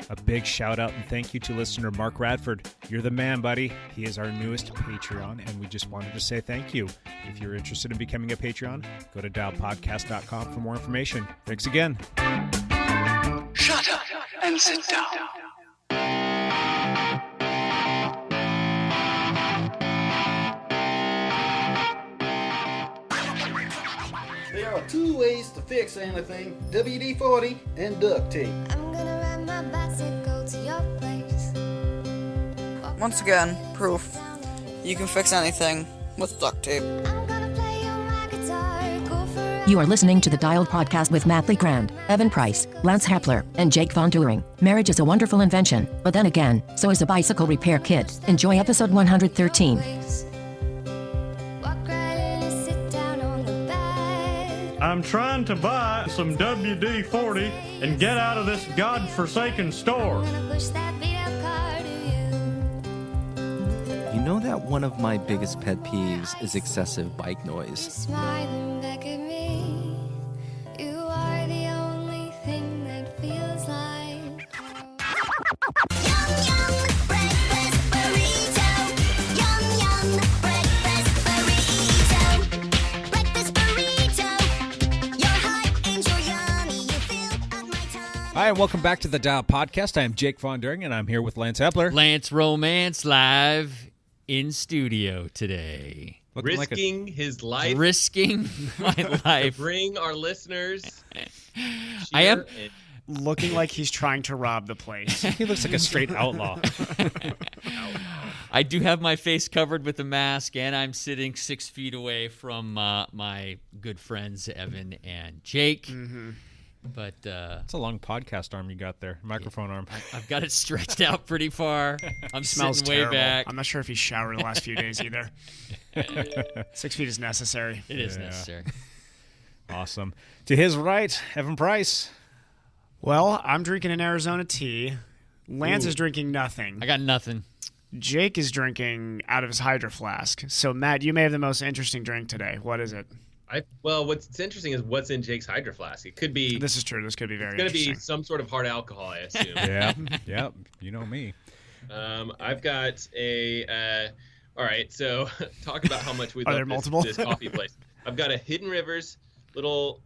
A big shout out and thank you to listener Mark Radford. You're the man, buddy. He is our newest Patreon, and we just wanted to say thank you. If you're interested in becoming a Patreon, go to dialpodcast.com for more information. Thanks again. Shut up and sit down. There are two ways to fix anything, WD-40 and duct tape. I'm gonna ride my bicycle to your place. Once again, proof. You can fix anything with duct tape. I'm gonna play on my guitar, go for a You are listening to the Dialed Podcast with Matt Legrand, Evan Price, Lance Hepler, and Jake Von During. Marriage is a wonderful invention, but then again, so is a bicycle repair kit. Enjoy episode 113. place. Walk right in and sit down on the bed. I'm trying to buy some WD-40 and get out of this godforsaken store. Wanna push that beat-up car to you. You know that one of my biggest pet peeves is excessive bike noise. Smiling back at me. You are the only thing that feels like Yum yum breakfast burrito. Yum yum breakfast burrito. Breakfast burrito. You're hot and you're yummy. You fill up my tummy. Hi, and welcome back to the Dial Podcast. I am Jake Von During, and I'm here with Lance Hepler. Lance Romance live in studio today. Looking like a- Risking his life Risking my to life. bring our listeners. I am- cheer and- Looking like he's trying to rob the place. He looks like a straight outlaw. I do have my face covered with a mask, and I'm sitting 6 feet away from my good friends Evan and Jake. Mm-hmm. But It's a long podcast arm you got there, microphone arm. I've got it stretched out pretty far. I'm Smells sitting way terrible. back. I'm not sure if he's showered the last few days either. 6 feet is necessary. It is Yeah. necessary. Awesome. To his right, Evan Price. Well, I'm drinking an Arizona tea. Lance Ooh. is drinking nothing. I got nothing. Jake is drinking out of his hydro flask. So, Matt, you may have the most interesting drink today. What is it? well, what's interesting is what's in Jake's hydro flask. It could be. This is true. This could be very It's going to interesting. be some sort of hard alcohol, I assume. Yeah, you know me. I've got a. All right, so talk about how much we Are there love multiple? this coffee place. I've got a Hidden Rivers little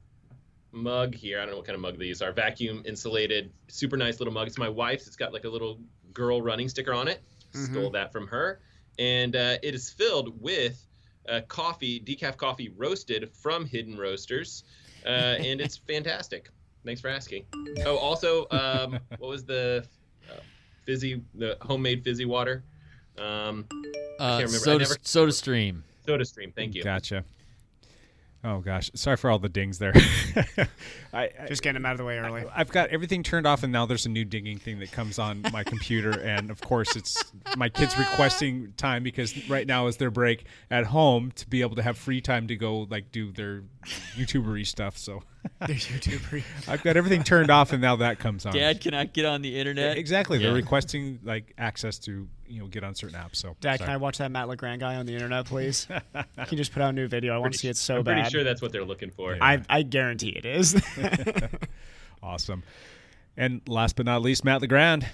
mug here. I don't know what kind of mug these are. Vacuum insulated, super nice little mug. It's my wife's. It's got like a little girl running sticker on it. Mm-hmm. Stole that from her, and it is filled with coffee, decaf coffee roasted from Hidden Roasters, and it's fantastic. Thanks for asking. Oh, also, what was the homemade fizzy water? I can't remember. Soda Stream. Soda Stream. Thank you. Gotcha. Oh, gosh. Sorry for all the dings there. Just getting him out of the way early. I've got everything turned off, and now there's a new dinging thing that comes on my computer. And, of course, it's my kids requesting time because right now is their break at home to be able to have free time to go, like, do their YouTuber-y stuff. So There's YouTuber. I've got everything turned off, and now that comes on. Dad cannot get on the internet. Exactly. Yeah. They're requesting, like, access to, get on certain apps. So, Dad, sorry. can I watch that Matt LeGrand guy on the internet, please? Can you just put out a new video? I want to see it so I'm bad. pretty sure that's what they're looking for. Yeah. I guarantee it is. Awesome. And last but not least, Matt Legrand.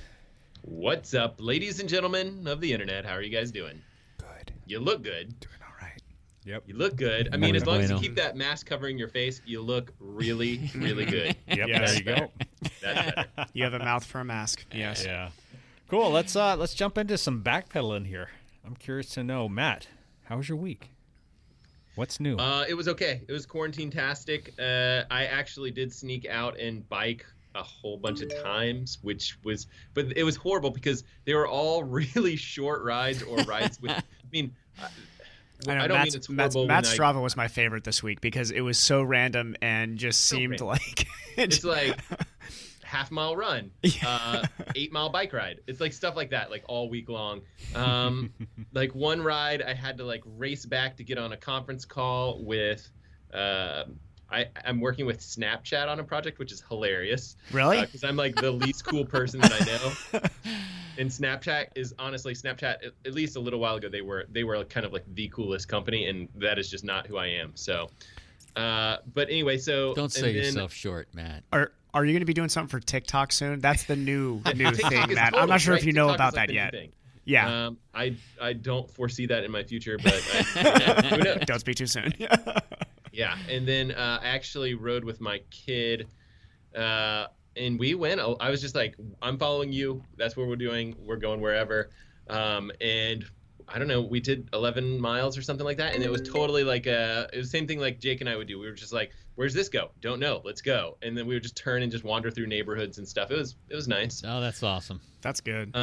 What's up, ladies and gentlemen of the internet? How are you guys doing? Good. You look good. Doing all right. Yep. You look good. I mean, Muy as long as you bueno. keep that mask covering your face, you look really, really good. Yep. Yes. There you go. That's better. You have a mouth for a mask. Yes. Yeah. Cool. Let's jump into some backpedaling here. I'm curious to know, Matt, how was your week? What's new? It was okay. It was quarantine-tastic. I actually did sneak out and bike a whole bunch of times, but it was horrible because they were all really short rides or rides with. I mean, I don't mean it's horrible. Matt's Strava was my favorite this week because it was so random and just seemed random. like It's like half-mile run, 8-mile bike ride. It's like stuff like that, like all week long. Like one ride, I had to like race back to get on a conference call with. I'm working with Snapchat on a project, which is hilarious. Really? Because I'm like the least cool person that I know. And Snapchat is honestly at least a little while ago they were kind of like the coolest company, and that is just not who I am. So, but anyway, so Don't sell yourself short, Matt. Are you going to be doing something for TikTok soon? That's the new TikTok thing, is Matt. totally I'm not sure right. if you know TikTok about is like that the new yet. thing. Yeah. I don't foresee that in my future, but who knows? Don't speak too soon. Yeah, and then I actually rode with my kid, and we went. I was just like, I'm following you. That's what we're doing. We're going wherever. And I don't know. We did 11 miles or something like that, and it was totally like it was the same thing like Jake and I would do. We were just like, where's this go? Don't know. Let's go. And then we would just turn and just wander through neighborhoods and stuff. It was nice. Oh, that's awesome. That's good.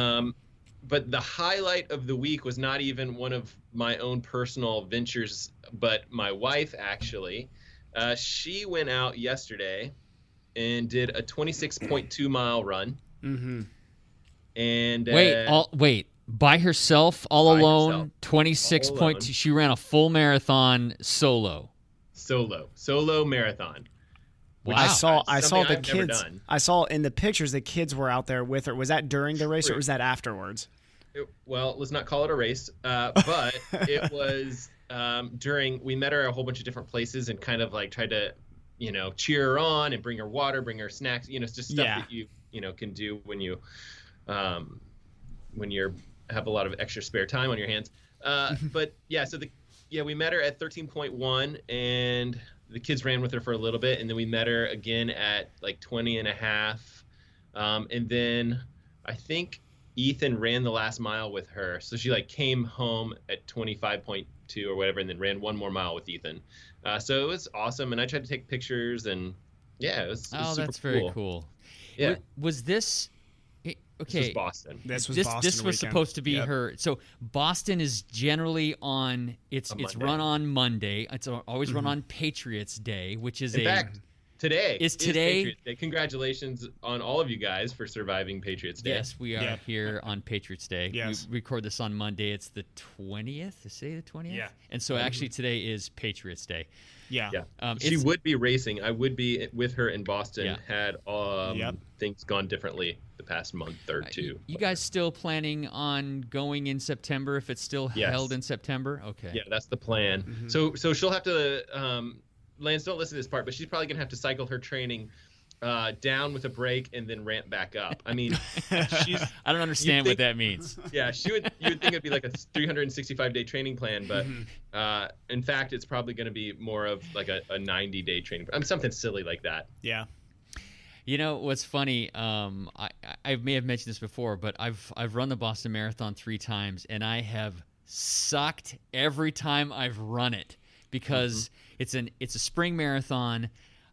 But the highlight of the week was not even one of my own personal ventures, but my wife actually. She went out yesterday and did a 26.2 mile run. Mm-hmm. And wait, by herself, all By alone, herself. 26.2. All alone. She ran a full marathon solo. Solo marathon. Wow. I saw something the I've never kids. done. I saw in the pictures the kids were out there with her. Was that during the race or was that afterwards? Well, let's not call it a race, but it was during. We met her at a whole bunch of different places and kind of like tried to, cheer her on and bring her water, bring her snacks. It's just stuff that you can do when you have a lot of extra spare time on your hands. But yeah, we met her at 13.1 and the kids ran with her for a little bit, and then we met her again at like 20 and a half. And then I think Ethan ran the last mile with her. So she like came home at 25.2 or whatever, and then ran one more mile with Ethan. So it was awesome. And I tried to take pictures, and yeah, it was super that's very cool. Yeah. Was this... Okay. This was Boston. This was weekend. Supposed to be her. So Boston is generally on. It's run on Monday. It's always run on Patriots Day, which is in fact, today is today. Patriots Day. Congratulations on all of you guys for surviving Patriots Day. Yes, we are here on Patriots Day. Yes. We record this on Monday. It's the 20th. Say the 20th. Yeah. And so actually today is Patriots Day. Yeah. She would be racing. I would be with her in Boston had Yep. things gone differently the past month or two. You guys still planning on going in September if it's still Yes. held in September? Okay. Yeah, that's the plan. Mm-hmm. So she'll have to Lance, don't listen to this part, but she's probably gonna have to cycle her training down with a break and then ramp back up. I mean, I don't understand what that means. Yeah, you would think it'd be like a 365-day training plan, but in fact, it's probably going to be more of like a 90-day training. Something silly like that. Yeah. You know what's funny? I may have mentioned this before, but I've run the Boston Marathon 3 times, and I have sucked every time I've run it because it's a spring marathon.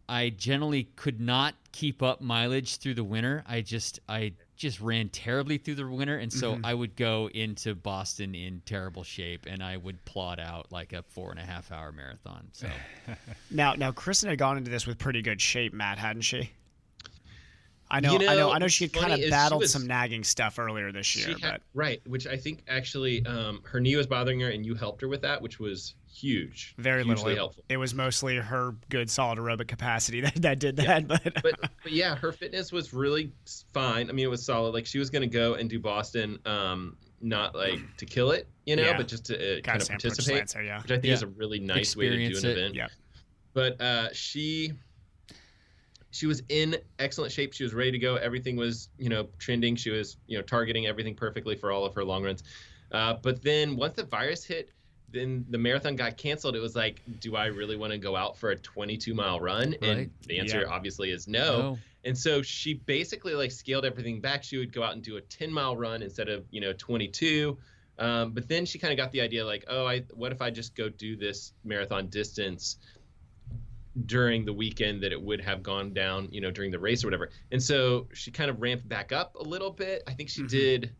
I generally could not keep up mileage through the winter. I just ran terribly through the winter, and so I would go into Boston in terrible shape, and I would plot out like a 4.5 hour marathon. So now Kristen had gone into this with pretty good shape, Matt, hadn't she? I know she had kind of battled some nagging stuff earlier this year. Right, which I think actually her knee was bothering her, and you helped her with that, which was huge. Very hugely helpful. It was mostly her good solid aerobic capacity that did that. Yeah. But yeah, her fitness was really fine. I mean, it was solid. Like she was going to go and do Boston, not like to kill it, but just to kind of participate, which I think is a really nice way to do an event. Yeah. But she was in excellent shape. She was ready to go. Everything was, trending. She was, targeting everything perfectly for all of her long runs. But then once the virus hit, then the marathon got canceled. It was like, do I really want to go out for a 22-mile run? Right. And the answer obviously is no. And so she basically like scaled everything back. She would go out and do a 10-mile run instead of, 22. But then she kind of got the idea like, what if I just go do this marathon distance during the weekend that it would have gone down, during the race or whatever. And so she kind of ramped back up a little bit. I think she did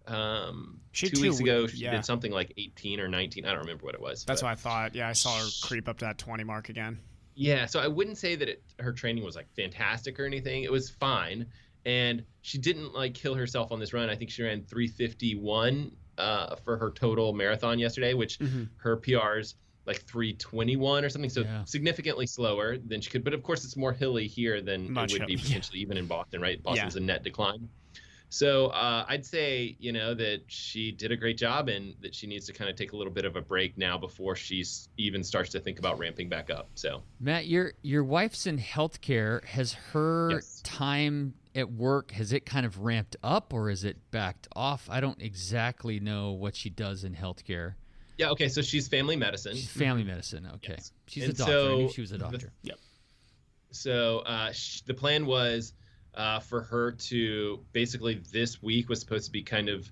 2 weeks ago. She did something like 18 or 19. I don't remember what it was. That's what I thought. Yeah, I saw her creep up to that 20 mark again. Yeah, so I wouldn't say that her training was like fantastic or anything. It was fine. And she didn't like kill herself on this run. I think she ran 3:51 for her total marathon yesterday, which her PR's like 3:21 or something, so significantly slower than she could. But of course, it's more hilly here than it would be potentially even in Boston, right? Boston's a net decline. So I'd say, that she did a great job and that she needs to kind of take a little bit of a break now before she's even starts to think about ramping back up. So Matt, your wife's in healthcare. Has her time at work, has it kind of ramped up or is it backed off? I don't exactly know what she does in healthcare. Yeah, okay, so she's family medicine. She's family medicine, okay. Yes. She's a doctor. I knew she was a doctor. Yep. So the plan was for her to basically this week was supposed to be kind of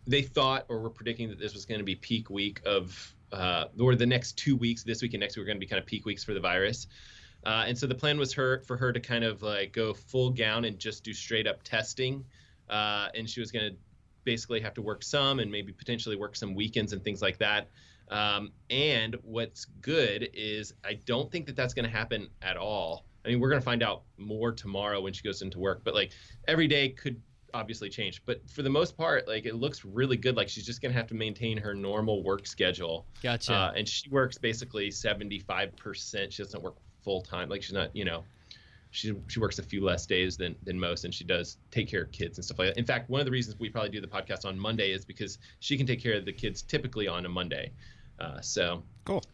they thought or were predicting that this was going to be peak week of or the next 2 weeks, this week and next week were going to be kind of peak weeks for the virus. And so the plan was for her to kind of like go full gown and just do straight up testing. And she was going to basically have to work some and maybe potentially work some weekends and things like that. And what's good is I don't think that that's going to happen at all. I mean, we're going to find out more tomorrow when she goes into work, but like every day could obviously change. But for the most part, like it looks really good. Like she's just going to have to maintain her normal work schedule. Gotcha. And she works basically 75%. She doesn't work full time. Like she's not, she works a few less days than most, and she does take care of kids and stuff like that. In fact, one of the reasons we probably do the podcast on Monday is because she can take care of the kids typically on a Monday. So cool.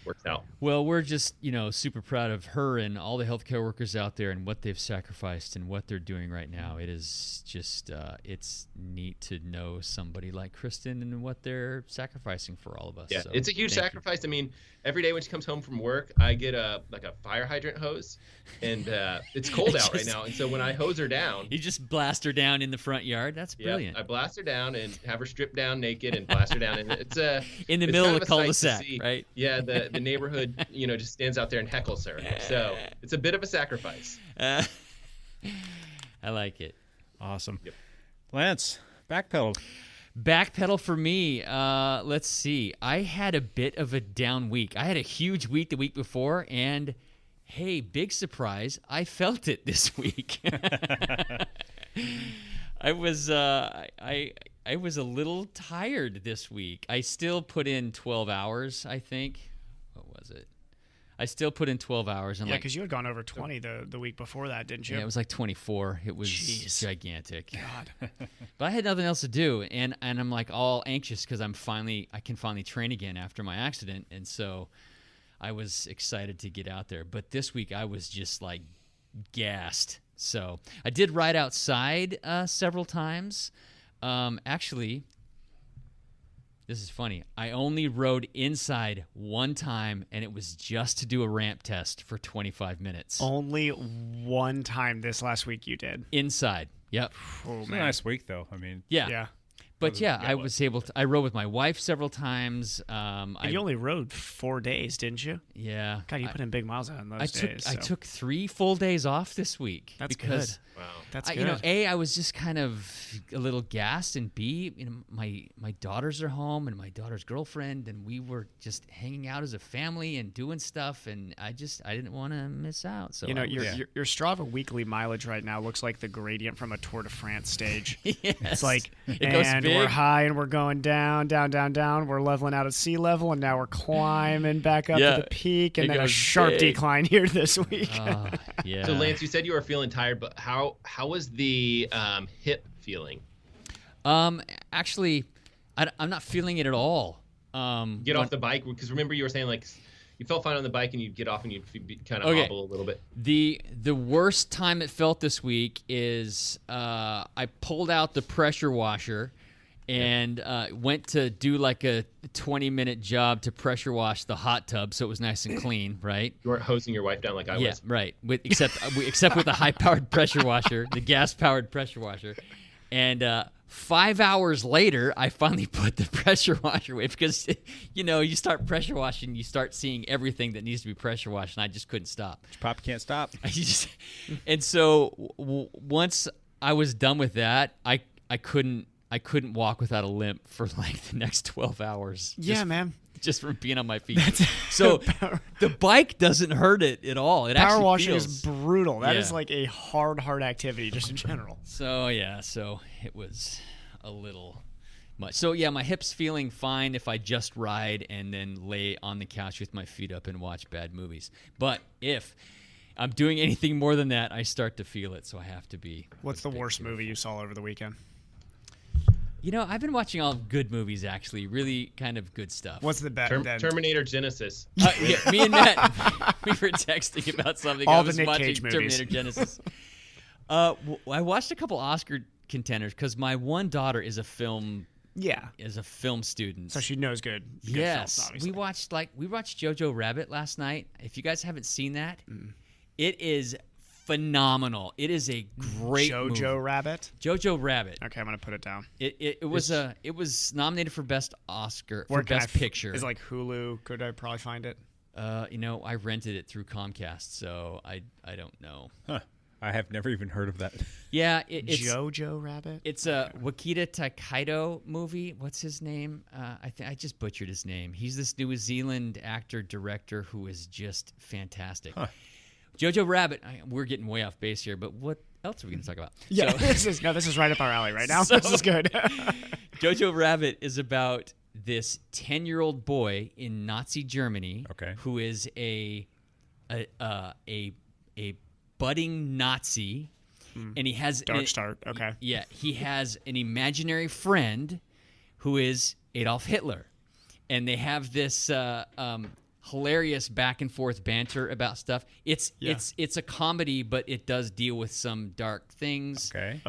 Works out. Well, we're just, super proud of her and all the healthcare workers out there and what they've sacrificed and what they're doing right now. It is just, it's neat to know somebody like Kristen and what they're sacrificing for all of us. Yeah, so, it's a huge sacrifice. I mean, every day when she comes home from work, I get a fire hydrant hose, and it's cold out right now. And so when I hose her down, you just blast her down in the front yard. That's brilliant. I blast her down and have her stripped down naked and blast her down, and it's in the middle of a cul-de-sac, right? Yeah, the neighborhood, just stands out there and heckles her. So it's a bit of a sacrifice. I like it. Awesome. Yep. Lance, backpedal. Backpedal for me. Let's see. I had a bit of a down week. I had a huge week the week before, and hey, big surprise, I felt it this week. I was a little tired this week. I still put in 12 hours, I think. What was it? I still put in 12 hours. And because you had gone over 20 the week before that, didn't you? Yeah, it was like 24. It was gigantic. God. But I had nothing else to do, and I'm like all anxious because I can finally train again after my accident, and so I was excited to get out there. But this week I was just like gassed. So I did ride outside several times. Actually, this is funny. I only rode inside one time, and it was just to do a ramp test for 25 minutes. Only one time this last week you did? Inside. Yep. Oh, man. A nice week, though. I mean, yeah. But yeah, I was able to. I rode with my wife several times. And you only rode 4 days, didn't you? Yeah. God, you put in big miles on those days. I took 3 full days off this week. That's because, good. Wow, that's good. A, I was just kind of a little gassed, and B, my daughters are home and my daughter's girlfriend, and we were just hanging out as a family and doing stuff, and I didn't want to miss out. So your Strava weekly mileage right now looks like the gradient from a Tour de France stage. Yes. It's like it goes big. We're high and we're going down, down, down, down. We're leveling out at sea level, and now we're climbing back up to the peak, and then a sharp decline here this week. Yeah. So Lance, you said you were feeling tired, but how was the hip feeling? Actually, I'm not feeling it at all. Get off the bike, because remember you were saying like you felt fine on the bike and you'd get off and you'd kind of hobble a little bit. The worst time it felt this week is I pulled out the pressure washer and went to do like a 20-minute job to pressure wash the hot tub so it was nice and clean, right? You weren't hosing your wife down like I was. Yeah, right. Except with the high-powered pressure washer, the gas-powered pressure washer. And 5 hours later, I finally put the pressure washer away because, you start pressure washing, you start seeing everything that needs to be pressure washed, and I just couldn't stop. Pop can't stop. And so once I was done with that, I couldn't walk without a limp for like the next 12 hours. Yeah, man. Just from being on my feet. So the bike doesn't hurt it at all. Power washing is brutal. That is like a hard activity just in general. So it was a little much. So yeah, my hip's feeling fine if I just ride and then lay on the couch with my feet up and watch bad movies. But if I'm doing anything more than that, I start to feel it. So I have to be. What's the worst movie you saw over the weekend? I've been watching all good movies, actually. Really kind of good stuff. What's the best? Terminator Genesis. Yeah, me and Matt, we were texting about something. All I was the Nick watching Cage movies. Terminator Genesis. I watched a couple Oscar contenders because my one daughter is a film student. So she knows good yes. films, obviously. We watched Jojo Rabbit last night. If you guys haven't seen that, it is phenomenal. It is a great movie. Rabbit? Jojo Rabbit. Okay, I'm going to put it down. It was nominated for Best Oscar for Best Picture. Is like Hulu. Could I probably find it? I rented it through Comcast, so I don't know. Huh. I have never even heard of that. Yeah, it's Jojo Rabbit. It's a Wakita Takedo movie. What's his name? I just butchered his name. He's this New Zealand actor director who is just fantastic. Huh. Jojo Rabbit. We're getting way off base here, but what else are we going to talk about? Yeah, this is right up our alley right now. This is good. Jojo Rabbit is about this 10-year-old boy in Nazi Germany who is a budding Nazi, and he has dark start. Okay, yeah, he has an imaginary friend who is Adolf Hitler, and they have this hilarious back and forth banter about stuff. It's a comedy, but it does deal with some dark things. Okay.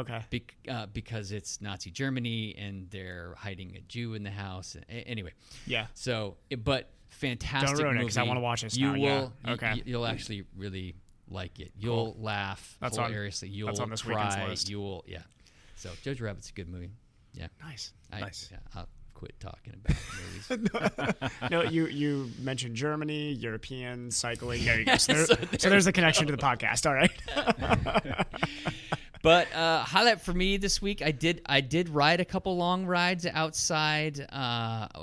Because it's Nazi Germany and they're hiding a Jew in the house. Anyway. Yeah. So, but fantastic. Don't ruin movie. it because I want to watch this you now. Will, yeah. Okay. You'll actually really like it. You'll laugh hilariously. You'll that's on this cry. weekend's list. You'll So Jojo Rabbit's a good movie. Yeah. Nice. Nice. Yeah, I'll quit talking about movies. No, you mentioned Germany, European cycling. There you go. So there's a connection to the podcast. All right. But highlight for me this week, I did ride a couple long rides outside.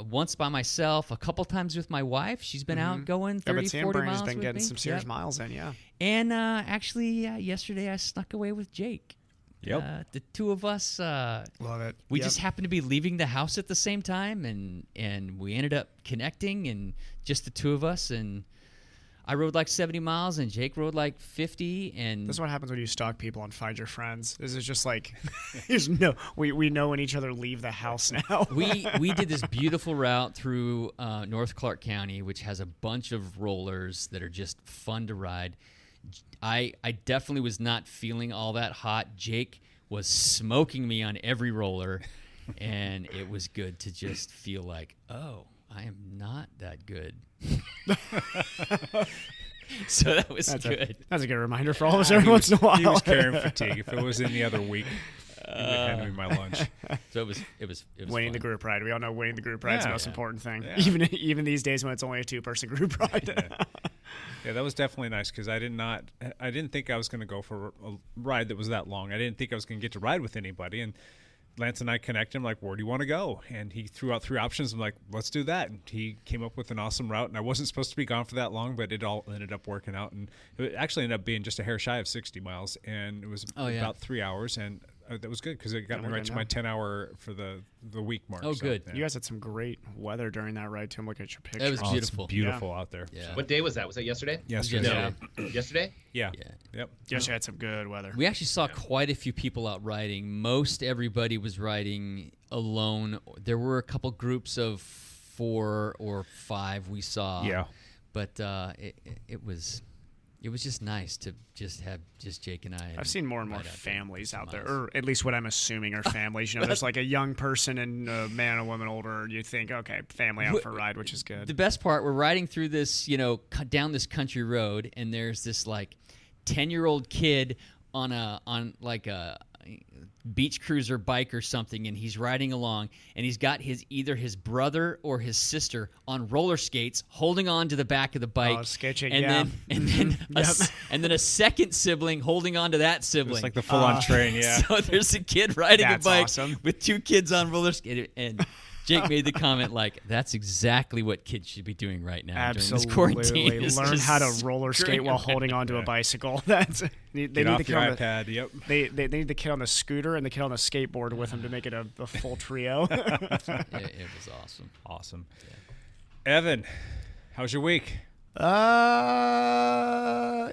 Once by myself, a couple times with my wife. She's been out going 30, 40 miles has been with getting me. some serious miles in, yeah. And actually, yesterday I snuck away with Jake. Yep. The two of us. Love it. We just happened to be leaving the house at the same time, and we ended up connecting, and just the two of us. And I rode like 70 miles, and Jake rode like 50. And this is what happens when you stalk people and find your friends. This is just like, we know when each other leave the house now. we did this beautiful route through North Clark County, which has a bunch of rollers that are just fun to ride. I definitely was not feeling all that hot. Jake was smoking me on every roller, and it was good to just feel like, oh, I am not that good. So that was good. That's a good reminder for all of us every once in a while. He was carrying fatigue. If it was any other week, he would hand me my lunch. So it was winning fun. the group ride. We all know winning the group ride is the most important thing. Yeah. Even these days when it's only a 2-person group ride. Yeah, that was definitely nice because I didn't think I was going to go for a ride that was that long. I didn't think I was going to get to ride with anybody. And Lance and I connected. I'm like, where do you want to go? And he threw out 3 options. I'm like, let's do that. And he came up with an awesome route. And I wasn't supposed to be gone for that long, but it all ended up working out. And it actually ended up being just a hair shy of 60 miles. And it was about 3 hours. And that was good because it got me right to my 10-hour for the week mark. Oh, good. You guys had some great weather during that ride, too. I'm looking at your pictures. It was beautiful. It's beautiful out there. Yeah. What day was that? Was that yesterday? Yesterday. No. Yesterday? Yeah. Yep. Yesterday had some good weather. We actually saw quite a few people out riding. Most everybody was riding alone. There were a couple groups of 4 or 5 we saw. Yeah. But it was just nice to just have just Jake and I. I've seen more and more families out there, or at least what I'm assuming are families. There's like a young person and a man and a woman older. You think, okay, family out for a ride, which is good. The best part, we're riding through this, down this country road, and there's this like 10-year-old kid on like a beach cruiser bike or something, and he's riding along, and he's got either his brother or his sister on roller skates holding on to the back of the bike. Oh, sketching, and then a second sibling holding on to that sibling. It's like the full-on train, yeah. So there's a kid riding a bike awesome. with 2 kids on roller skates, and Jake made the comment like, "That's exactly what kids should be doing right now Absolutely. during this quarantine." Learn how to roller skate while holding onto a bicycle. They need the kid on iPad. Yep. They need the kid on the scooter and the kid on the skateboard with him to make it a full trio. It was awesome. Awesome. Yeah. Evan, how's your week?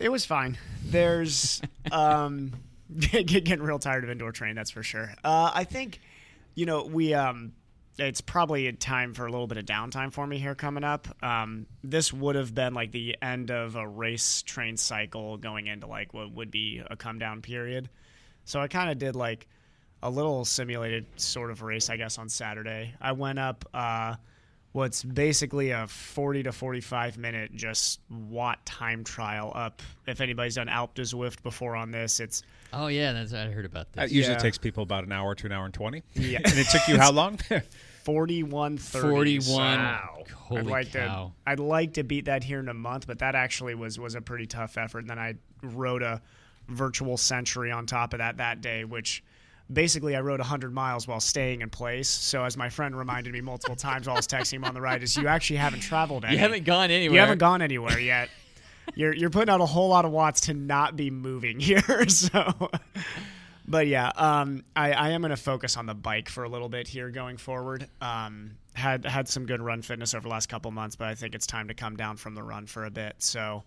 It was fine. There's getting real tired of indoor training, that's for sure. I think, we it's probably a time for a little bit of downtime for me here coming up. This would have been like the end of a race train cycle going into like what would be a come down period. So I kind of did like a little simulated sort of race, I guess, on Saturday. I went up what's basically a 40 to 45 minute just watt time trial up. If anybody's done Alpe du Zwift before on this, it's... Oh, yeah, I heard about this. It usually takes people about an hour to an hour and 20. Yeah. And it took you how long? 41:30. 41. Wow. Holy cow. I'd like to beat that here in a month, but that actually was a pretty tough effort. And then I rode a virtual century on top of that day, which... Basically, I rode 100 miles while staying in place. So as my friend reminded me multiple times while I was texting him on the ride, is you actually haven't traveled any. You haven't gone anywhere. You haven't gone anywhere yet. You're putting out a whole lot of watts to not be moving here. So, but yeah, I am going to focus on the bike for a little bit here going forward. Had some good run fitness over the last couple months, but I think it's time to come down from the run for a bit. So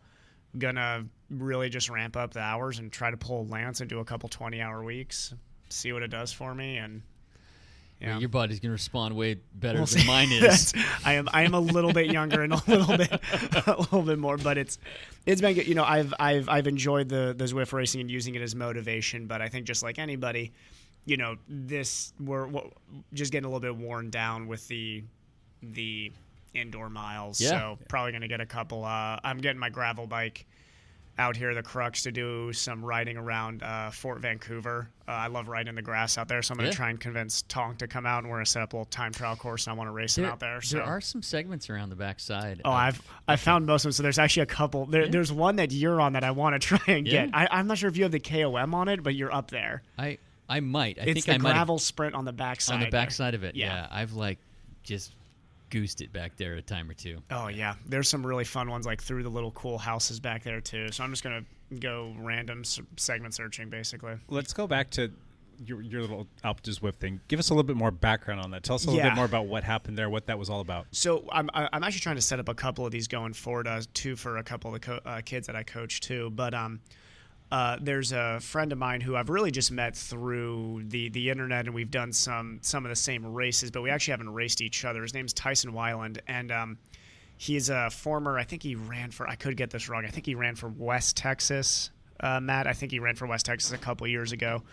gonna really just ramp up the hours and try to pull Lance and do a couple 20-hour weeks. See what it does for me, and yeah, your body's gonna respond way better than mine is. I am a little bit younger and a little bit more, but it's been good. I've enjoyed the Zwift racing and using it as motivation, but I think just like anybody, we're just getting a little bit worn down with the indoor miles. Yeah. So probably gonna get a couple. I'm getting my gravel bike out here, the Crux, to do some riding around Fort Vancouver. I love riding in the grass out there, so I'm going to try and convince Tonk to come out, and we're going to set up a little time trial course, and I want to race him out there. So. There are some segments around the backside. Oh, I've found most of them, so there's actually a couple. There's one that you're on that I want to try and get. I'm not sure if you have the KOM on it, but you're up there. I might. It's the gravel sprint on the backside. On the backside of it, yeah. I've just goosed it back there a time or two. Oh yeah, there's some really fun ones like through the little cool houses back there too. So I'm just gonna go random segment searching basically. Let's go back to your little Alpe du Zwift thing. Give us a little bit more background on that. Tell us a little bit more about what happened there, what that was all about. So I'm actually trying to set up a couple of these going forward too for a couple of the kids that I coach too. But there's a friend of mine who I've really just met through the internet, and we've done some of the same races, but we actually haven't raced each other. His name's Tyson Weiland, and he's a former, I think he ran for, I could get this wrong, I think he ran for West Texas, Matt. I think he ran for West Texas a couple years ago.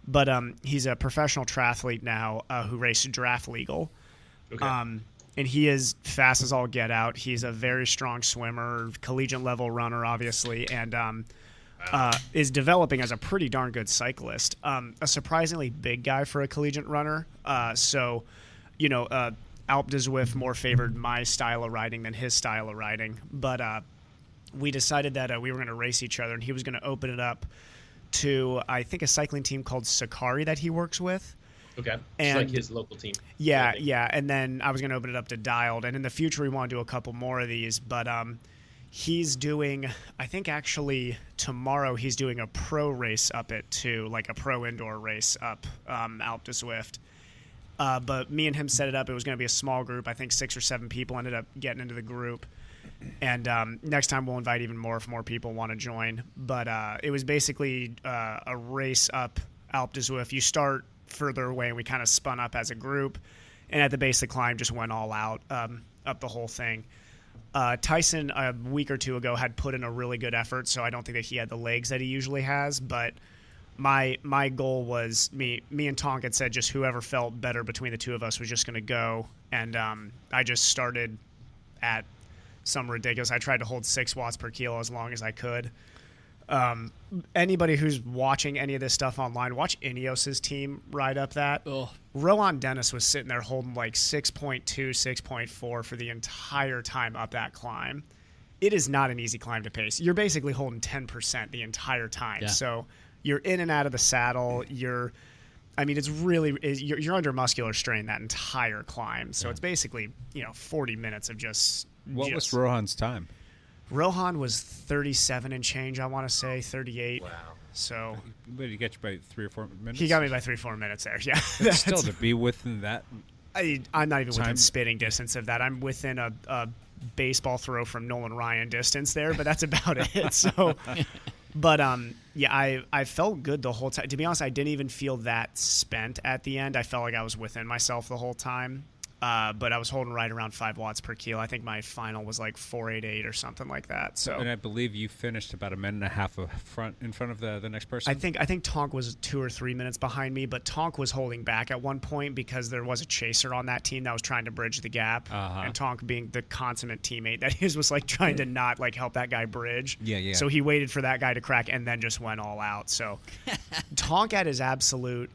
But he's a professional triathlete now who raced Draft Legal. Okay. And he is fast as all get out. He's a very strong swimmer, collegiate level runner, obviously, and is developing as a pretty darn good cyclist. A surprisingly big guy for a collegiate runner. Alpe du Zwift more favored my style of riding than his style of riding. But we decided that we were going to race each other, and he was going to open it up to, I think, a cycling team called Sakari that he works with. Okay. And like his local team. Yeah. And then I was going to open it up to Dialed. And in the future, we want to do a couple more of these. But he's doing, I think actually tomorrow, he's doing a pro race up it too, like a pro indoor race up Alpe du Zwift. But me and him set it up. It was going to be a small group. I think 6 or 7 people ended up getting into the group. And next time we'll invite even more if more people want to join. But it was basically a race up Alpe du Zwift. You start further away, and we kind of spun up as a group. And at the base of the climb, just went all out up the whole thing. Tyson, a week or two ago, had put in a really good effort, so I don't think that he had the legs that he usually has. But my goal was, me and Tonk had said just whoever felt better between the two of us was just going to go. And I just started at some ridiculous. I tried to hold 6 watts per kilo as long as I could. Anybody who's watching any of this stuff online, watch Ineos's team ride up that. Oh. Rowan Dennis was sitting there holding like 6.2, 6.4 for the entire time up that climb. It is not an easy climb to pace. You're basically holding 10% the entire time. Yeah. So you're in and out of the saddle. It's really, you're under muscular strain that entire climb. So it's basically, 40 minutes of just. What was Rohan's time? Rohan was 37 and change, I want to say, 38. Wow. So. But he got you by 3 or 4 minutes? He got me by 3 or 4 minutes there, yeah. Still, to be within that I'm not even time. within spitting distance of that. I'm within a baseball throw from Nolan Ryan distance there, but that's about it. So, but yeah, I felt good the whole time. To be honest, I didn't even feel that spent at the end. I felt like I was within myself the whole time. But I was holding right around 5 watts per kilo. I think my final was like 488 or something like that. So, and I believe you finished about a minute and a half in front of the next person. I think Tonk was 2 or 3 minutes behind me, but Tonk was holding back at one point because there was a chaser on that team that was trying to bridge the gap, and Tonk, being the consummate teammate that he was like trying to not like help that guy bridge. Yeah. So he waited for that guy to crack and then just went all out. So Tonk at his absolute.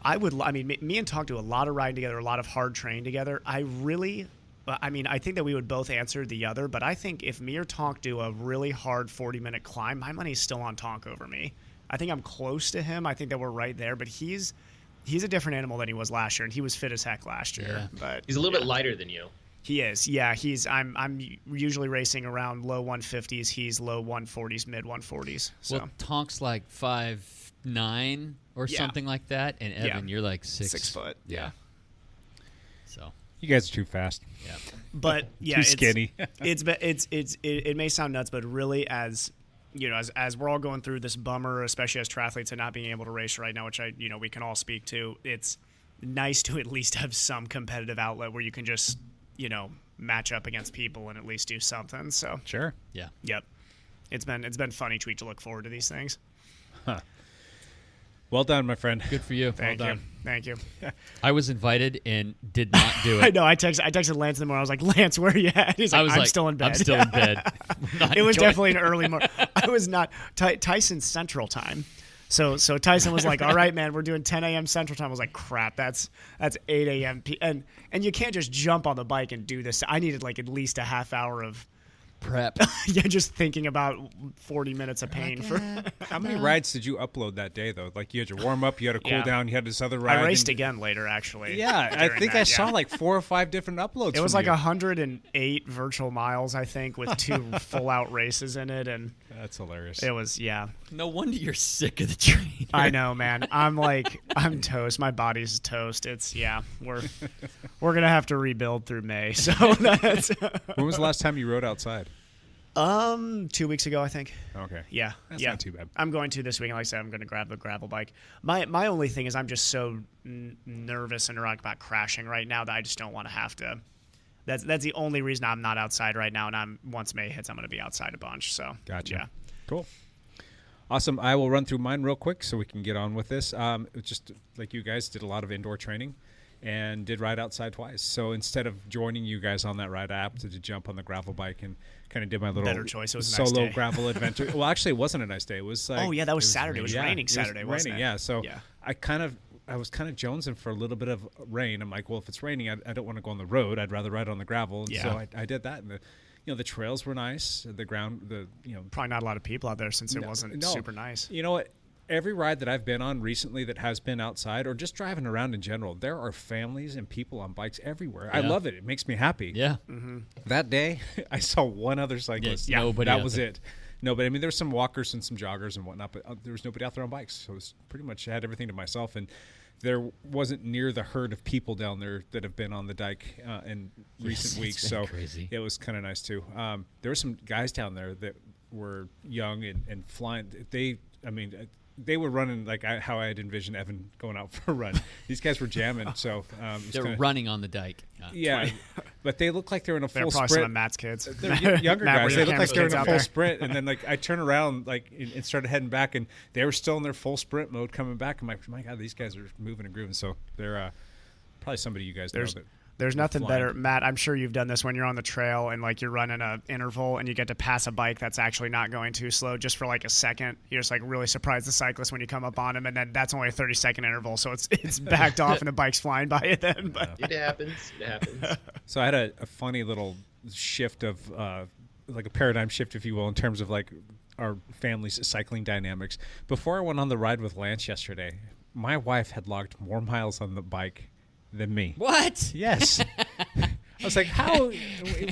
I mean, me and Tonk do a lot of riding together, a lot of hard training together. I think that we would both answer the other, but I think if me or Tonk do a really hard 40-minute climb, my money's still on Tonk over me. I think I'm close to him. I think that we're right there, but he's a different animal than he was last year, and he was fit as heck last year. Yeah. But he's a little bit lighter than you. He is. Yeah, I'm usually racing around low 150s. He's low 140s, mid 140s. So Well, Tonk's like 5'9" or something like that, and Evan, you're like 6 foot. Yeah. So you guys are too fast. Yeah. But yeah, too skinny. It may sound nuts, but really, as you know, as we're all going through this bummer, especially as triathletes and not being able to race right now, which we can all speak to, it's nice to at least have some competitive outlet where you can just match up against people and at least do something. So sure. Yeah. Yep. It's been fun each week to look forward to these things. Huh. Well done, my friend. Good for you. Thank well you. done. Thank you. I was invited and did not do it. I know. I texted Lance in the morning. I was like, Lance, where are you at? He's like, I'm still in bed. I'm still in bed. It was definitely an early morning. I was not. Tyson's Central Time. So Tyson was like, all right, man, we're doing 10 a.m. Central Time. I was like, crap, that's 8 a.m. And you can't just jump on the bike and do this. I needed like at least a half hour of prep. Yeah, just thinking about 40 minutes of pain. How many rides did you upload that day, though? Like, you had your warm-up, you had a cool-down, you had this other ride. I raced again later, actually. Yeah, I think I saw like 4 or 5 different uploads. It was like 108 virtual miles, I think, with 2 full-out races in it. And that's hilarious. It was, yeah. No wonder you're sick of the train. I know, man. I'm toast. My body's toast. It's, we're going to have to rebuild through May. So that's... When was the last time you rode outside? 2 weeks ago, I think. Okay. Yeah. That's not too bad. I'm going to this week, and like I said, I'm going to grab the gravel bike. My only thing is I'm just so nervous and neurotic about crashing right now that I just don't want to have to. That's the only reason I'm not outside right now, and once May hits, I'm going to be outside a bunch. So gotcha. Yeah. Cool. Awesome. I will run through mine real quick so we can get on with this. Just like you guys, did a lot of indoor training and did ride outside twice. So instead of joining you guys on that ride, I opted to jump on the gravel bike and kind of did my little better choice. It was a solo nice day. gravel adventure. Well, actually, it wasn't a nice day. It was like, oh yeah, that was Saturday. It was raining Saturday, wasn't it? Yeah. So I was kind of jonesing for a little bit of rain. I'm like, well, if it's raining, I don't want to go on the road. I'd rather ride on the gravel. And so I did that. And the trails were nice. The ground, probably not a lot of people out there since it wasn't super nice. You know what? Every ride that I've been on recently that has been outside or just driving around in general, there are families and people on bikes everywhere. I love it. It makes me happy. Yeah. Mm-hmm. That day, I saw one other cyclist. Yeah, nobody. That was it. Nobody. I mean, there were some walkers and some joggers and whatnot, but there was nobody out there on bikes. So it was pretty much, I had everything to myself. And there wasn't near the herd of people down there that have been on the dike in recent weeks. So crazy. It was kind of nice too. There were some guys down there that were young and flying. They were running like how I had envisioned Evan going out for a run. These guys were jamming, so they're running on the dike. Yeah, but they look like they're in a full probably sprint. Some of Matt's kids. They're younger Matt, guys. They look like they're in a full there. sprint, and then like I turn around and started heading back, and they were still in their full sprint mode coming back. I'm like, my God, these guys are moving and grooving. So they're probably somebody you guys know that. There's nothing flying. better, Matt. I'm sure you've done this when you're on the trail and like you're running an interval and you get to pass a bike that's actually not going too slow just for like a second. You're just like really surprised the cyclist when you come up on him, and then that's only a 30-second interval, so it's backed off and the bike's flying by it then. But It happens. It happens. So I had a funny little shift of like a paradigm shift, if you will, in terms of like our family's cycling dynamics. Before I went on the ride with Lance yesterday, my wife had logged more miles on the bike than me. What? Yes. I was like, how?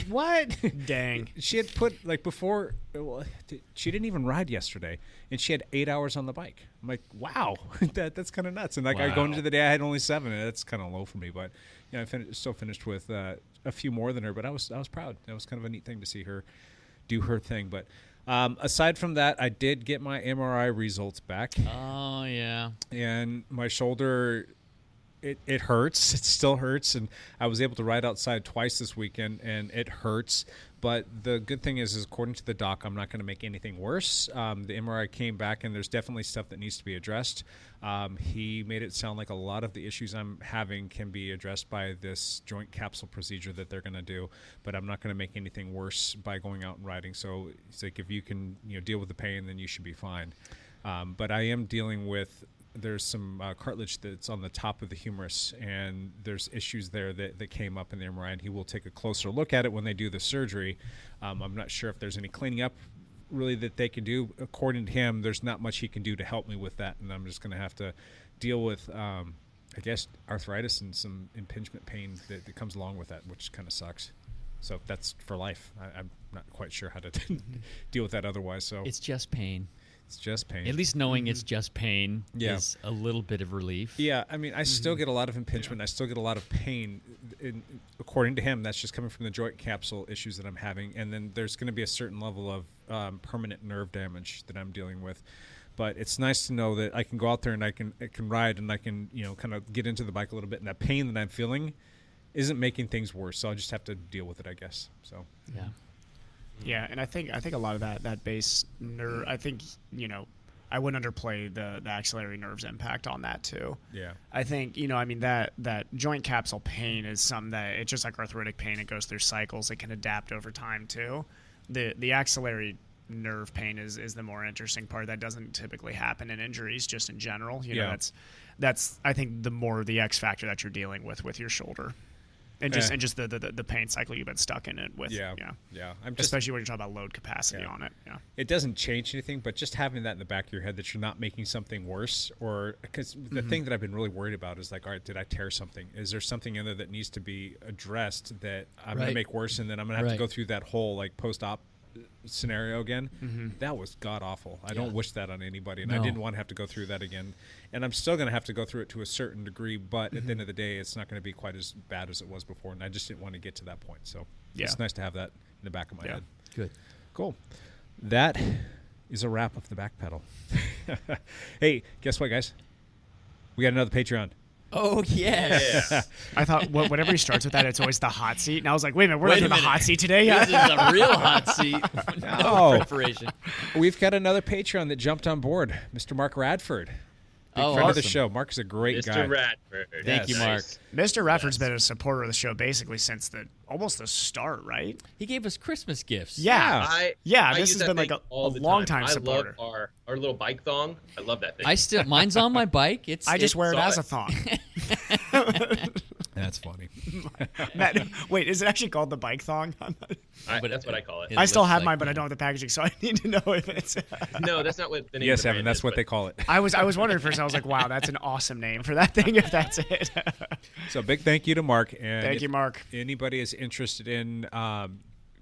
What? Dang. She had put, like, before, she didn't even ride yesterday, and she had 8 hours on the bike. I'm like, wow, that's kind of nuts. And, like, I go into the day, I had only 7, and that's kind of low for me. But, I still finished with a few more than her, but I was proud. That was kind of a neat thing to see her do her thing. But aside from that, I did get my MRI results back. Oh, yeah. And my shoulder, it hurts. It still hurts. And I was able to ride outside twice this weekend, and it hurts. But the good thing is according to the doc, I'm not going to make anything worse. The MRI came back, and there's definitely stuff that needs to be addressed. He made it sound like a lot of the issues I'm having can be addressed by this joint capsule procedure that they're going to do, but I'm not going to make anything worse by going out and riding. So it's like, if you can deal with the pain, then you should be fine. But I am dealing with, there's some cartilage that's on the top of the humerus, and there's issues there that came up in the MRI, and he will take a closer look at it when they do the surgery. I'm not sure if there's any cleaning up really that they can do. According to him, there's not much he can do to help me with that, and I'm just going to have to deal with, I guess, arthritis and some impingement pain that comes along with that, which kind of sucks. So that's for life. I'm not quite sure how to deal with that otherwise. So it's just pain. It's just pain. At least knowing it's just pain Yeah. is a little bit of relief. Yeah, I mean, I still get a lot of impingement. I still get a lot of pain. According to him, that's just coming from the joint capsule issues that I'm having. And then there's going to be a certain level of permanent nerve damage that I'm dealing with. But it's nice to know that I can go out there and I can ride, and I can kind of get into the bike a little bit. And that pain that I'm feeling isn't making things worse. So I'll just have to deal with it, I guess. So yeah. Yeah, and I think a lot of that base nerve, I think, I wouldn't underplay the axillary nerve's impact on that too. Yeah. I think, that joint capsule pain is something that it's just like arthritic pain. It goes through cycles. It can adapt over time too. The axillary nerve pain is the more interesting part. That doesn't typically happen in injuries, just in general. That's I think the more the X factor that you're dealing with your shoulder. And just the pain cycle you've been stuck in it with. Yeah. Especially when you're talking about load capacity on it. Yeah. It doesn't change anything, but just having that in the back of your head that you're not making something worse, or because the thing that I've been really worried about is like, all right, did I tear something? Is there something in there that needs to be addressed that I'm going to make worse, and then I'm going to have to go through that whole like post-op scenario again? That was god awful. I don't wish that on anybody, and I didn't want to have to go through that again. And I'm still going to have to go through it to a certain degree, but at the end of the day, it's not going to be quite as bad as it was before, and I just didn't want to get to that point. So it's nice to have that in the back of my head. Good. Cool. That is a wrap of the back pedal. Hey, guess what, guys? We got another Patreon. Oh, yes. Yeah. I thought whenever he starts with that, it's always the hot seat. And I was like, wait a minute, we're not doing the hot seat today? This is a real hot seat. No preparation. We've got another Patreon that jumped on board, Mr. Mark Radford. Big friend of the show. Mark is a great guy. Mr. Radford. Thank you, Mark. Mr. Radford's been a supporter of the show basically since almost the start, right? He gave us Christmas gifts. Yeah. I this has been like a long time supporter. I love our little bike thong. I love that thing. Mine's on my bike. I just wear it as a thong. That's funny. Matt, wait, is it actually called the bike thong? But that's what I call it. I still have mine, but I don't have the packaging, so I need to know if it's. No, that's not what the name. Yes, of the Evan, brand that's is, what they call it. I was wondering first. I was like, wow, that's an awesome name for that thing. If that's it. So big thank you to Mark. And thank you, Mark. Anybody is interested in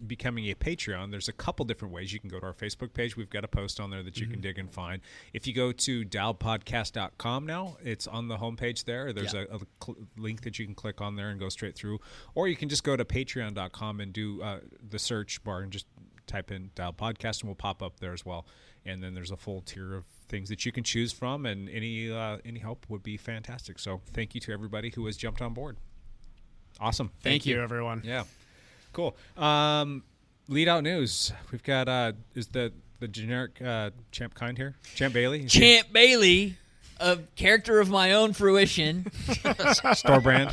becoming a Patreon, there's a couple different ways. You can go to our Facebook page. We've got a post on there that you can dig and find. If you go to dialpodcast.com now, it's on the homepage there. There's a link that you can click on there and go straight through. Or you can just go to patreon.com and do the search bar and just type in Dial Podcast, and we'll pop up there as well. And then there's a full tier of things that you can choose from, and any help would be fantastic. So thank you to everybody who has jumped on board. Awesome. Thank you, everyone. Yeah. Cool. Lead out news. We've got is the generic Champ Kind here? Champ Bailey? Champ Bailey, a character of my own fruition. Store brand.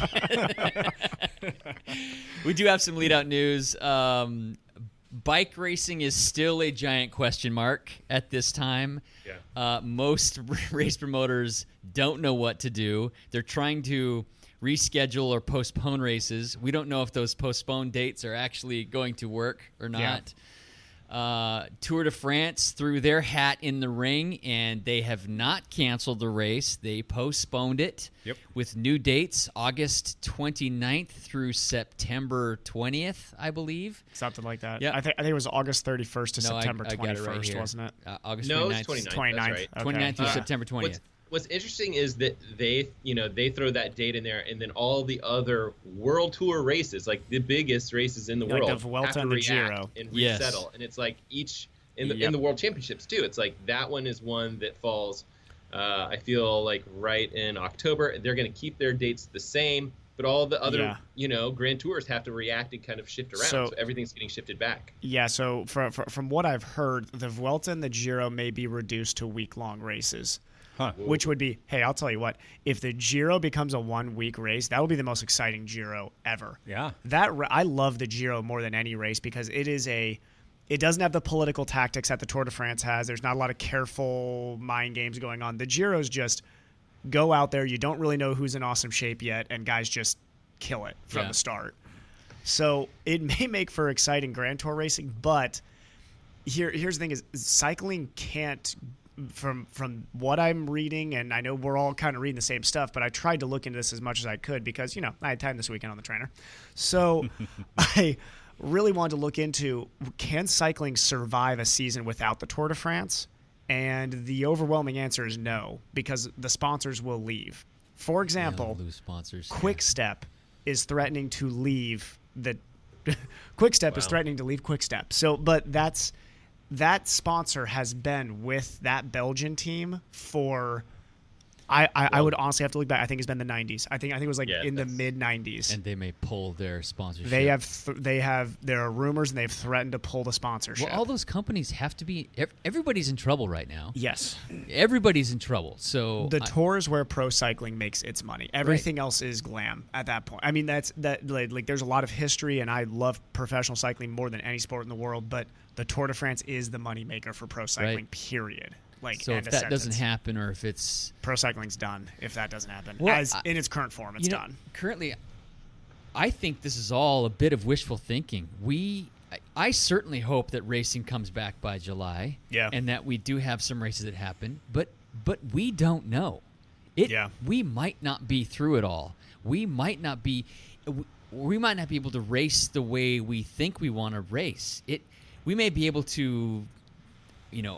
We do have some lead out news. Bike racing is still a giant question mark at this time. Yeah. Most race promoters don't know what to do. They're trying to reschedule or postpone races. We don't know if those postponed dates are actually going to work or not. Tour de France threw their hat in the ring, and they have not canceled the race. They postponed it with new dates, August 29th through September 20th, I believe. Something like that. Yeah. I think it was August 31st to September I got it 21st, right here. wasn't it? August No, 29th. it's 29th. 29th. That's right. Okay. 29th through September 20th. What's interesting is that they throw that date in there, and then all the other World Tour races, like the biggest races in the Like world, the Vuelta have to and the react Giro. and Yes. resettle. And it's like each in the World Championships too. It's like that one is one that falls. I feel like right in October. They're going to keep their dates the same, but all the other Grand Tours have to react and kind of shift around. So everything's getting shifted back. Yeah, so from what I've heard, the Vuelta and the Giro may be reduced to week-long races. Which would be, hey, I'll tell you what, if the Giro becomes a 1-week race, that will be the most exciting Giro ever. Yeah. I love the Giro more than any race because it doesn't have the political tactics that the Tour de France has. There's not a lot of careful mind games going on. The Giro's just go out there, you don't really know who's in awesome shape yet, and guys just kill it from the start. So it may make for exciting Grand Tour racing, but here's the thing is cycling can't, from what I'm reading, and I know we're all kind of reading the same stuff, but I tried to look into this as much as I could because, I had time this weekend on the trainer. So I really wanted to look into, can cycling survive a season without the Tour de France? And the overwhelming answer is no, because the sponsors will leave. For example, lose sponsors. Quick Step is threatening to leave the Quick Step is threatening to leave Quick Step. So, but that sponsor has been with that Belgian team for I would honestly have to look back. I think it's been the 90s. I think it was in the mid 90s. And they may pull their sponsorship. There are rumors and they've threatened to pull the sponsorship. Well, all those companies have to be. Everybody's in trouble right now. Yes, everybody's in trouble. So the tour is where pro cycling makes its money. Everything else is glam at that point. I mean, there's a lot of history, and I love professional cycling more than any sport in the world. But the Tour de France is the moneymaker for pro cycling. Period. So if that doesn't happen, or if it's pro cycling's done, if that doesn't happen, in its current form, it's done. Currently, I think this is all a bit of wishful thinking. I certainly hope that racing comes back by July, and that we do have some races that happen. But we don't know. We might not be through it all. We might not be able to race the way we think we want to race. We may be able to,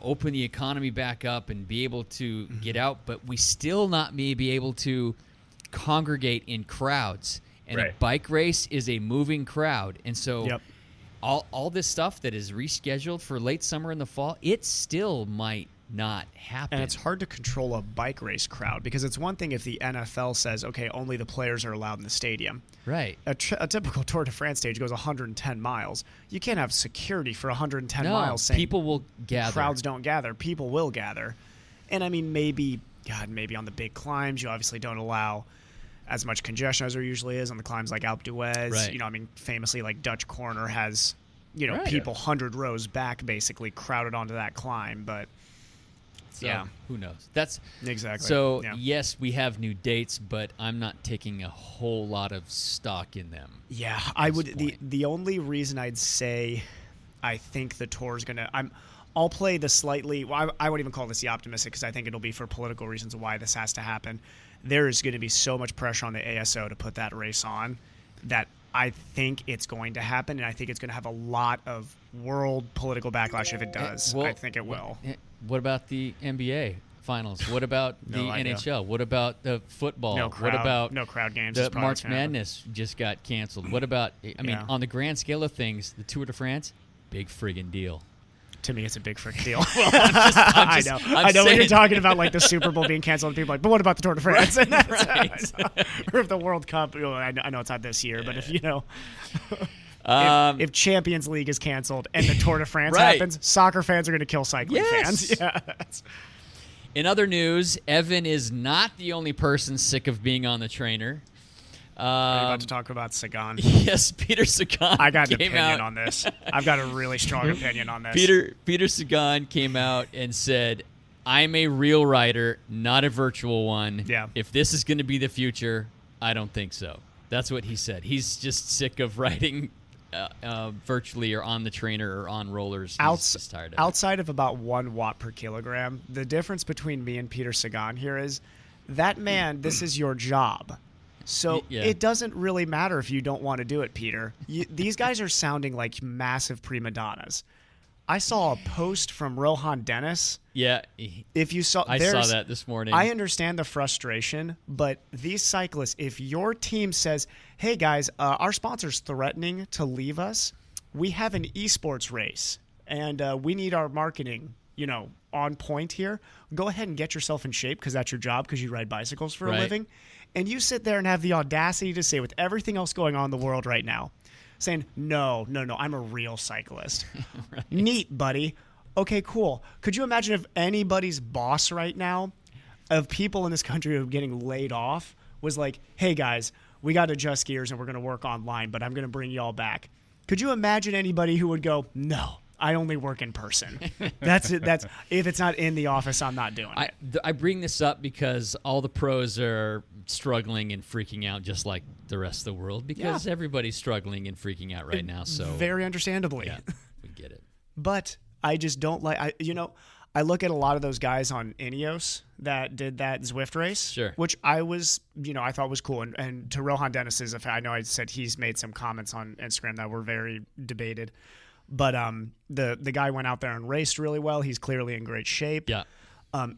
open the economy back up and be able to get out, but we still may be able to congregate in crowds. And a bike race is a moving crowd. And so all this stuff that is rescheduled for late summer and the fall, it still might not happen. And it's hard to control a bike race crowd because it's one thing if the NFL says, okay, only the players are allowed in the stadium. Right. A typical Tour de France stage goes 110 miles. You can't have security for 110 miles saying people will gather. Crowds don't gather. People will gather. And I mean, maybe on the big climbs, you obviously don't allow as much congestion as there usually is on the climbs like Alpe d'Huez. Right. Famously like Dutch Corner has, people 100 rows back basically crowded onto that climb, but So, who knows? That's exactly. So, yes, we have new dates, but I'm not taking a whole lot of stock in them. Yeah, I would. The only reason I'd say I think the tour is gonna. I'll play the slightly. Well, I wouldn't even call this the optimistic because I think it'll be for political reasons why this has to happen. There is going to be so much pressure on the ASO to put that race on that I think it's going to happen, and I think it's going to have a lot of world political backlash if it does. I think it will. What about the NBA finals? What about the NHL? What about the football? No crowd, what about no crowd games? The March Madness just got canceled. What about? I mean, on the grand scale of things, the Tour de France, big friggin' deal. To me, it's a big friggin' deal. Well, I know when you're talking about like the Super Bowl being canceled, and people are like, but what about the Tour de France? Right. Or if the World Cup, I know it's not this year, but if if Champions League is canceled and the Tour de France happens, soccer fans are going to kill cycling fans. Yeah. In other news, Evan is not the only person sick of being on the trainer. Are you about to talk about Sagan? Yes, Peter Sagan. I got an opinion on this. I've got a really strong opinion on this. Peter Sagan came out and said, "I'm a real rider, not a virtual one. Yeah. If this is going to be the future, I don't think so." That's what he said. He's just sick of riding virtually or on the trainer or on rollers. He's just tired of it. Outside of about 1 watt per kilogram, the difference between me and Peter Sagan here is that man, this is your job. So it doesn't really matter if you don't want to do it, Peter. These guys are sounding like massive prima donnas. I saw a post from Rohan Dennis. Yeah. If you saw, I saw that this morning. I understand the frustration, but these cyclists, if your team says, hey guys, our sponsor's threatening to leave us, we have an esports race and we need our marketing, on point here. Go ahead and get yourself in shape because that's your job because you ride bicycles for a living. And you sit there and have the audacity to say, with everything else going on in the world right now, saying, no, I'm a real cyclist. Right. Neat, buddy. Okay, cool. Could you imagine if anybody's boss right now, of people in this country who are getting laid off, was like, hey guys, we got to adjust gears and we're going to work online, but I'm going to bring you all back. Could you imagine anybody who would go, no, I only work in person. That's it. That's if it's not in the office, I'm not doing it. I bring this up because all the pros are struggling and freaking out just like the rest of the world because everybody's struggling and freaking out right now. So very understandably. Yeah, we get it. But I just don't like I look at a lot of those guys on Ineos that did that Zwift race, which I thought was cool. And to Rohan Dennis's, I know I said he's made some comments on Instagram that were very debated. But the guy went out there and raced really well. He's clearly in great shape. Yeah.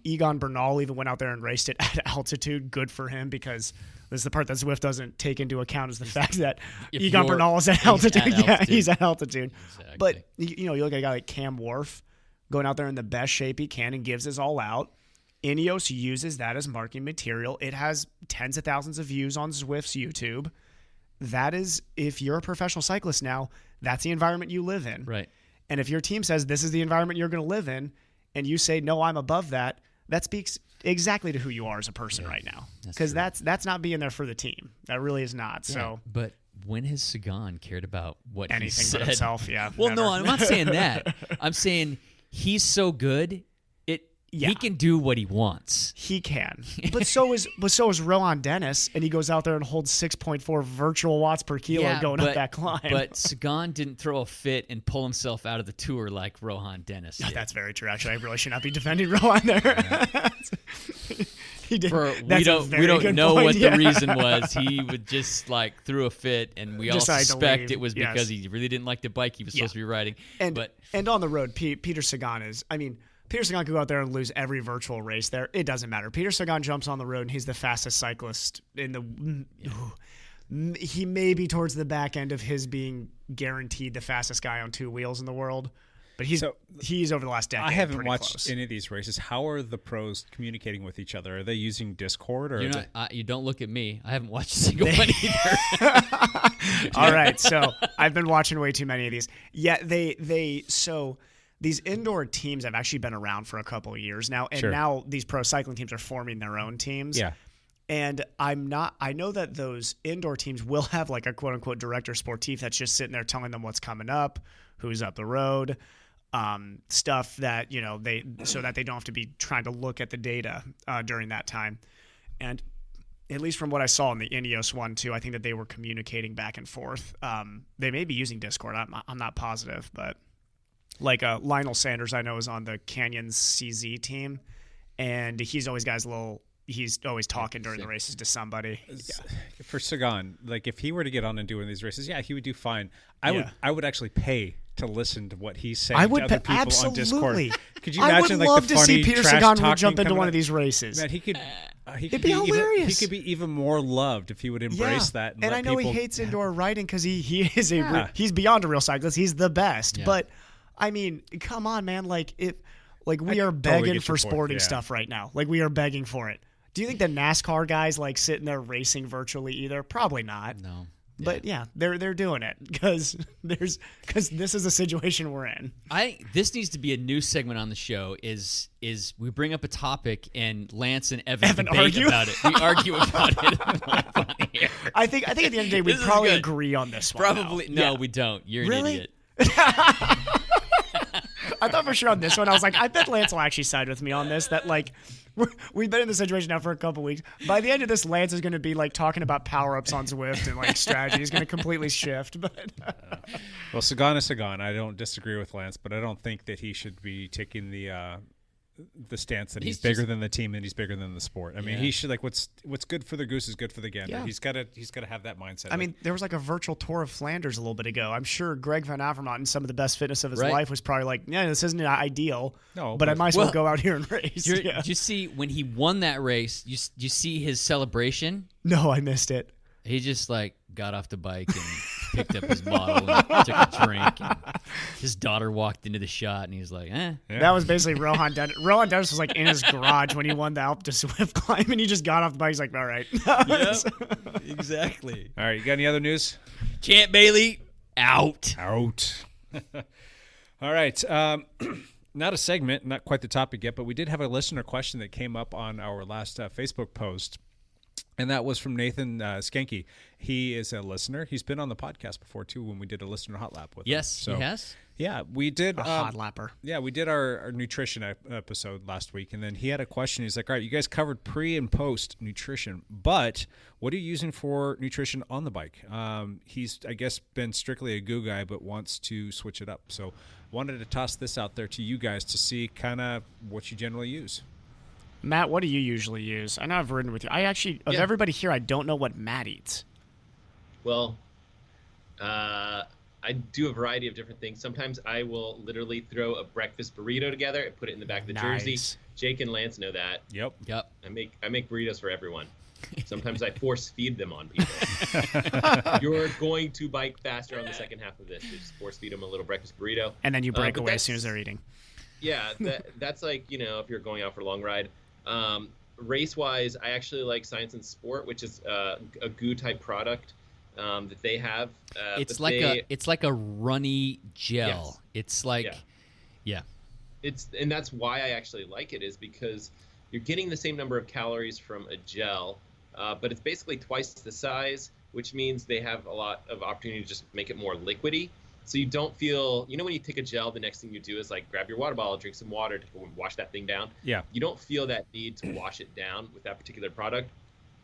Egan Bernal even went out there and raced it at altitude. Good for him because this is the part that Zwift doesn't take into account is the fact that Egan Bernal is at altitude. Yeah, he's at altitude. Exactly. But you look at a guy like Cam Wharf going out there in the best shape he can and gives his all out. Ineos uses that as marketing material. It has tens of thousands of views on Zwift's YouTube. That is, if you're a professional cyclist now, that's the environment you live in. Right. And if your team says this is the environment you're going to live in, and you say, no, I'm above that, that speaks exactly to who you are as a person right now. Because that's not being there for the team. That really is not. Yeah, so, but when has Sagan cared about what anything he said? But himself? Yeah. Well, never. no, I'm not saying that. I'm saying he's so good. He can do what he wants. He can. But so is Rohan Dennis, and he goes out there and holds 6.4 virtual watts per kilo up that climb. But Sagan didn't throw a fit and pull himself out of the tour like Rohan Dennis did. That's very true. Actually, I really should not be defending Rohan there. He did. We don't know what the reason was. He would just threw a fit, and we all suspect it was because he really didn't like the bike he was supposed to be riding. And on the road, Peter Sagan is. Peter Sagan could go out there and lose every virtual race there. It doesn't matter. Peter Sagan jumps on the road, and he's the fastest cyclist in the. He may be towards the back end of his being guaranteed the fastest guy on two wheels in the world, but he's over the last decade. I haven't watched close. any of these races. How are the pros communicating with each other? Are they using Discord or? You don't look at me. I haven't watched a single one either. All right, so I've been watching way too many of these. Yeah, these indoor teams have actually been around for a couple of years now, and now these pro cycling teams are forming their own teams. Yeah. And I know that those indoor teams will have a quote unquote director sportif that's just sitting there telling them what's coming up, who's up the road, stuff that, so that they don't have to be trying to look at the data during that time. And at least from what I saw in the Ineos one too, I think that they were communicating back and forth. They may be using Discord. I'm not positive, but Lionel Sanders, I know, is on the Canyon CZ team, and he's always he's always talking during the races to somebody. For Sagan, if he were to get on and do one of these races, he would do fine. I would actually pay to listen to what he's saying to other people on Discord. Could you imagine I would love the to funny see Peter trash Sagan talking jump into one up? of these races. Man, he could It'd be hilarious. He could be even more loved if he would embrace that. And I know people, he hates indoor riding because he's beyond a real cyclist. He's the best. Yeah. But come on, man. We are begging for sporting stuff right now. We are begging for it. Do you think the NASCAR guys sitting there racing virtually either? Probably not. No. But they're doing it because this is a situation we're in. This needs to be a new segment on the show. Is we bring up a topic and Lance and Evan debate argue about it. We argue about it. I think at the end of the day we'd probably agree on this one. Probably no, we don't. You're an idiot. thought for sure on this one, I was like, I bet Lance will actually side with me on this. That like, we've been in this situation now for a couple weeks. By the end of this, Lance is going to be like talking about power-ups on Zwift and like strategy. He's going to completely shift. But well, Sagan is Sagan. I don't disagree with Lance, but I don't think that he should be taking the stance that he's bigger than the team and he's bigger than the sport. I mean, he should like what's good for the goose is good for the gander. Yeah. He's got to have that mindset. I mean, there was like a virtual tour of Flanders a little bit ago. I'm sure Greg Van Avermaet, in some of the best fitness of his life, was probably like, yeah, this isn't ideal, but I might as well go out here and race. Did you see when he won that race, you see his celebration? No, I missed it. He just like got off the bike and picked up his bottle and took a drink. And his daughter walked into the shot and he was like, eh. Yeah. That was basically Rohan Dennis. Rohan Dennis was like in his garage when he won the Alpe d'Huez climb and he just got off the bike. He's like, all right. Yep, exactly. All right, you got any other news? Champ Bailey, out. All right. Not a segment, not quite the topic yet, but we did have a listener question that came up on our last Facebook post. And that was from Nathan Skanke. He is a listener. He's been on the podcast before, too, when we did a listener hot lap with him. Yes, he has? Yeah, we did. A hot lapper. Yeah, we did our nutrition episode last week. And then he had a question. He's like, all right, you guys covered pre and post nutrition, but what are you using for nutrition on the bike? He's, I guess, been strictly a goo guy, but wants to switch it up. So wanted to toss this out there to you guys to see kind of what you generally use. Matt, what do you usually use? I know I've ridden with you. I actually, of everybody here, I don't know what Matt eats. Well, I do a variety of different things. Sometimes I will literally throw a breakfast burrito together and put it in the back of the jersey. Jake and Lance know that. Yep. I make burritos for everyone. Sometimes I force feed them on people. You're going to bike faster on the second half of this. You just force feed them a little breakfast burrito. And then you break away as soon as they're eating. Yeah, that's like, if you're going out for a long ride. Race-wise, I actually like Science and Sport, which is a goo type product that they have. It's like a runny gel. Yes. It's like, yeah. And that's why I actually like it, is because you're getting the same number of calories from a gel, but it's basically twice the size, which means they have a lot of opportunity to just make it more liquidy. So you don't feel, when you take a gel, the next thing you do is like grab your water bottle, drink some water to wash that thing down. Yeah. You don't feel that need to wash it down with that particular product.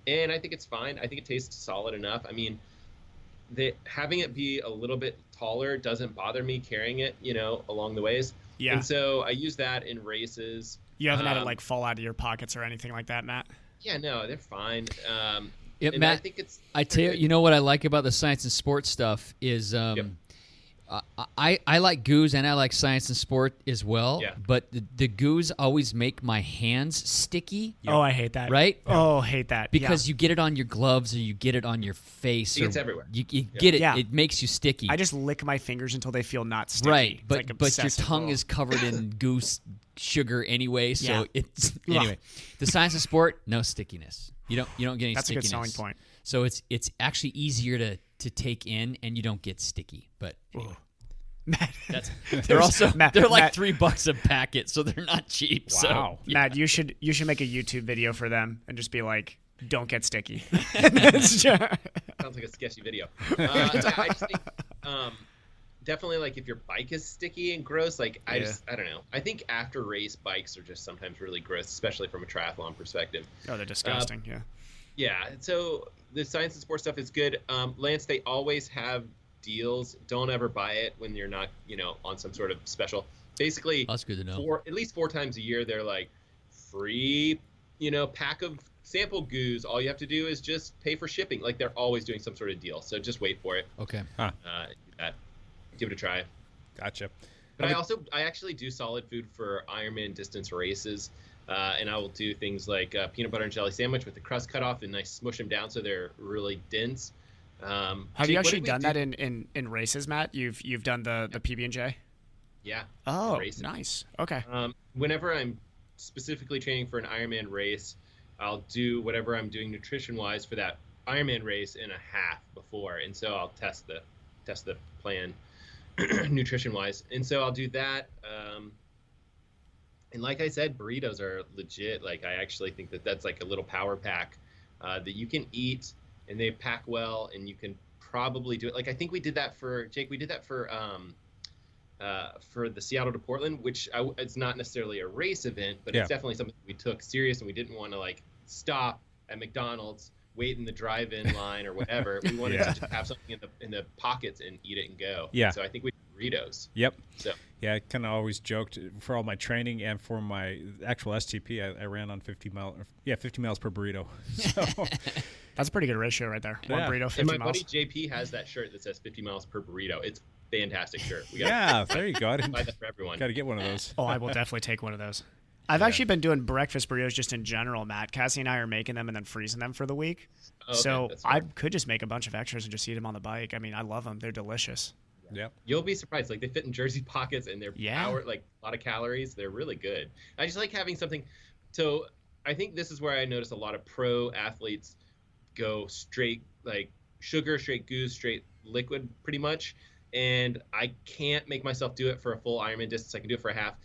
And I think it's fine. I think it tastes solid enough. I mean, having it be a little bit taller doesn't bother me carrying it, along the ways. Yeah. And so I use that in races. You haven't had it like fall out of your pockets or anything like that, Matt? Yeah, no, they're fine. Matt, I think it's. I tell you, what I like about the Science and Sport stuff is I like goos and I like Science and Sport as well. Yeah. But the goos always make my hands sticky. Oh, I hate that. Right? Oh, hate that. Because you get it on your gloves or you get it on your face. It gets everywhere. You get it. Yeah. It makes you sticky. I just lick my fingers until they feel not sticky. Right. It's But your tongue is covered in goose sugar anyway. So it's anyway. The Science and Sport, no stickiness. You don't get any That's stickiness. That's a good selling point. So it's actually easier to take in and you don't get sticky. But anyway. They're also they're like $3 a packet, so they're not cheap. Wow. So, yeah. Matt, you should make a YouTube video for them and just be like, "Don't get sticky." Sounds like a sketchy video. I just think definitely like if your bike is sticky and gross, like I don't know. I think after race bikes are just sometimes really gross, especially from a triathlon perspective. Oh, they're disgusting. Yeah. So the Science and Sport stuff is good. Lance, they always have deals. Don't ever buy it when you're not, on some sort of special. Basically, that's good to know. At least 4 times a year, they're like free, pack of sample goos. All you have to do is just pay for shipping. Like they're always doing some sort of deal. So just wait for it. Okay. Give it a try. Gotcha. But I actually do solid food for Ironman distance races. And I will do things like peanut butter and jelly sandwich with the crust cut off, and I smush them down so they're really dense. Have you actually done that in races, Matt? You've done the PB&J? Yeah. Oh, nice. Okay. Whenever I'm specifically training for an Ironman race, I'll do whatever I'm doing nutrition-wise for that Ironman race in a half before, and so I'll test the plan nutrition-wise, and so I'll do that. And like I said, burritos are legit. Like I actually think that's like a little power pack that you can eat. And they pack well, and you can probably do it. Like I think we did that for Jake. We did that for for the Seattle to Portland, which it's not necessarily a race event, but Yeah. it's definitely something we took serious, and we didn't want to like stop at McDonald's, wait in the drive-in line or whatever. We wanted to just have something in the pockets and eat it and go. Yeah. So I think we did burritos. Yep. So yeah, I kind of always joked for all my training and for my actual STP, I ran on 50 miles per burrito. So That's a pretty good ratio right there. One burrito, 50 and my miles. buddy JP has that shirt that says 50 miles per burrito. It's a fantastic shirt. We there you go. buy that for everyone. Got to get one of those. Oh, I will definitely take one of those. I've actually been doing breakfast burritos just in general, Matt. Cassie and I are making them and then freezing them for the week. Okay, so that's I fair. could just make a bunch of extras and just eat them on the bike. I mean, I love them. They're delicious. Yep. You'll be surprised. Like they fit in jersey pockets and they're Yeah. power, like a lot of calories. They're really good. I just like having something. So I think this is where I notice a lot of pro athletes go straight, like sugar, straight goose, straight liquid, pretty much. And I can't make myself do it for a full Ironman distance. I can do it for a half.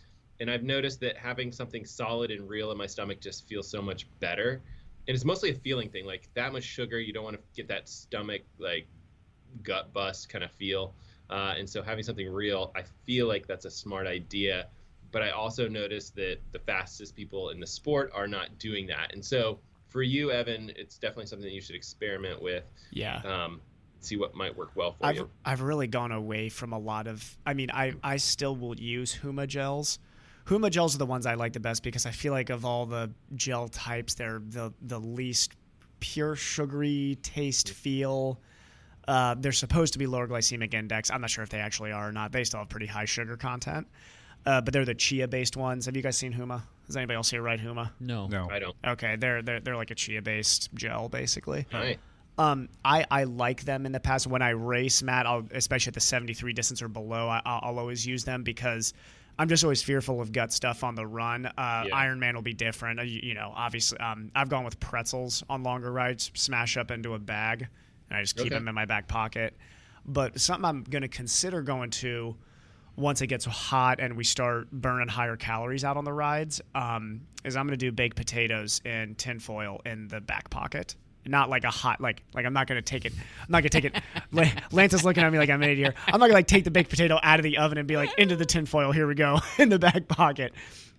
And I've noticed that having something solid and real in my stomach just feels so much better. And it's mostly a feeling thing. Like that much sugar, you don't want to get that stomach, like gut bust kind of feel. And so having something real, I feel like that's a smart idea. But I also noticed that the fastest people in the sport are not doing that. And so for you, Evan, it's definitely something that you should experiment with. Yeah. See what might work well for you. I've really gone away from a lot of. I mean, I still will use Huma gels. Huma gels are the ones I like the best because I feel like of all the gel types, they're the least pure sugary taste feel. They're supposed to be lower glycemic index. I'm not sure if they actually are or not. They still have pretty high sugar content. But they're the chia-based ones. Have you guys seen Huma? Does anybody else here ride Huma? No. I don't. Okay, they're like a chia-based gel, basically. All right. I like them in the past. When I race, Matt, especially at the 73 distance or below, I'll always use them because I'm just always fearful of gut stuff on the run. Ironman will be different. Obviously, I've gone with pretzels on longer rides, smash up into a bag, and I just keep them in my back pocket. But something I'm going to consider going to once it gets hot and we start burning higher calories out on the rides is I'm going to do baked potatoes in tinfoil in the back pocket. Not like a hot, like I'm not going to take it. I'm not going to take it. Lance is looking at me like I'm an idiot here. I'm not going to take the baked potato out of the oven and be like, into the tinfoil, here we go, in the back pocket.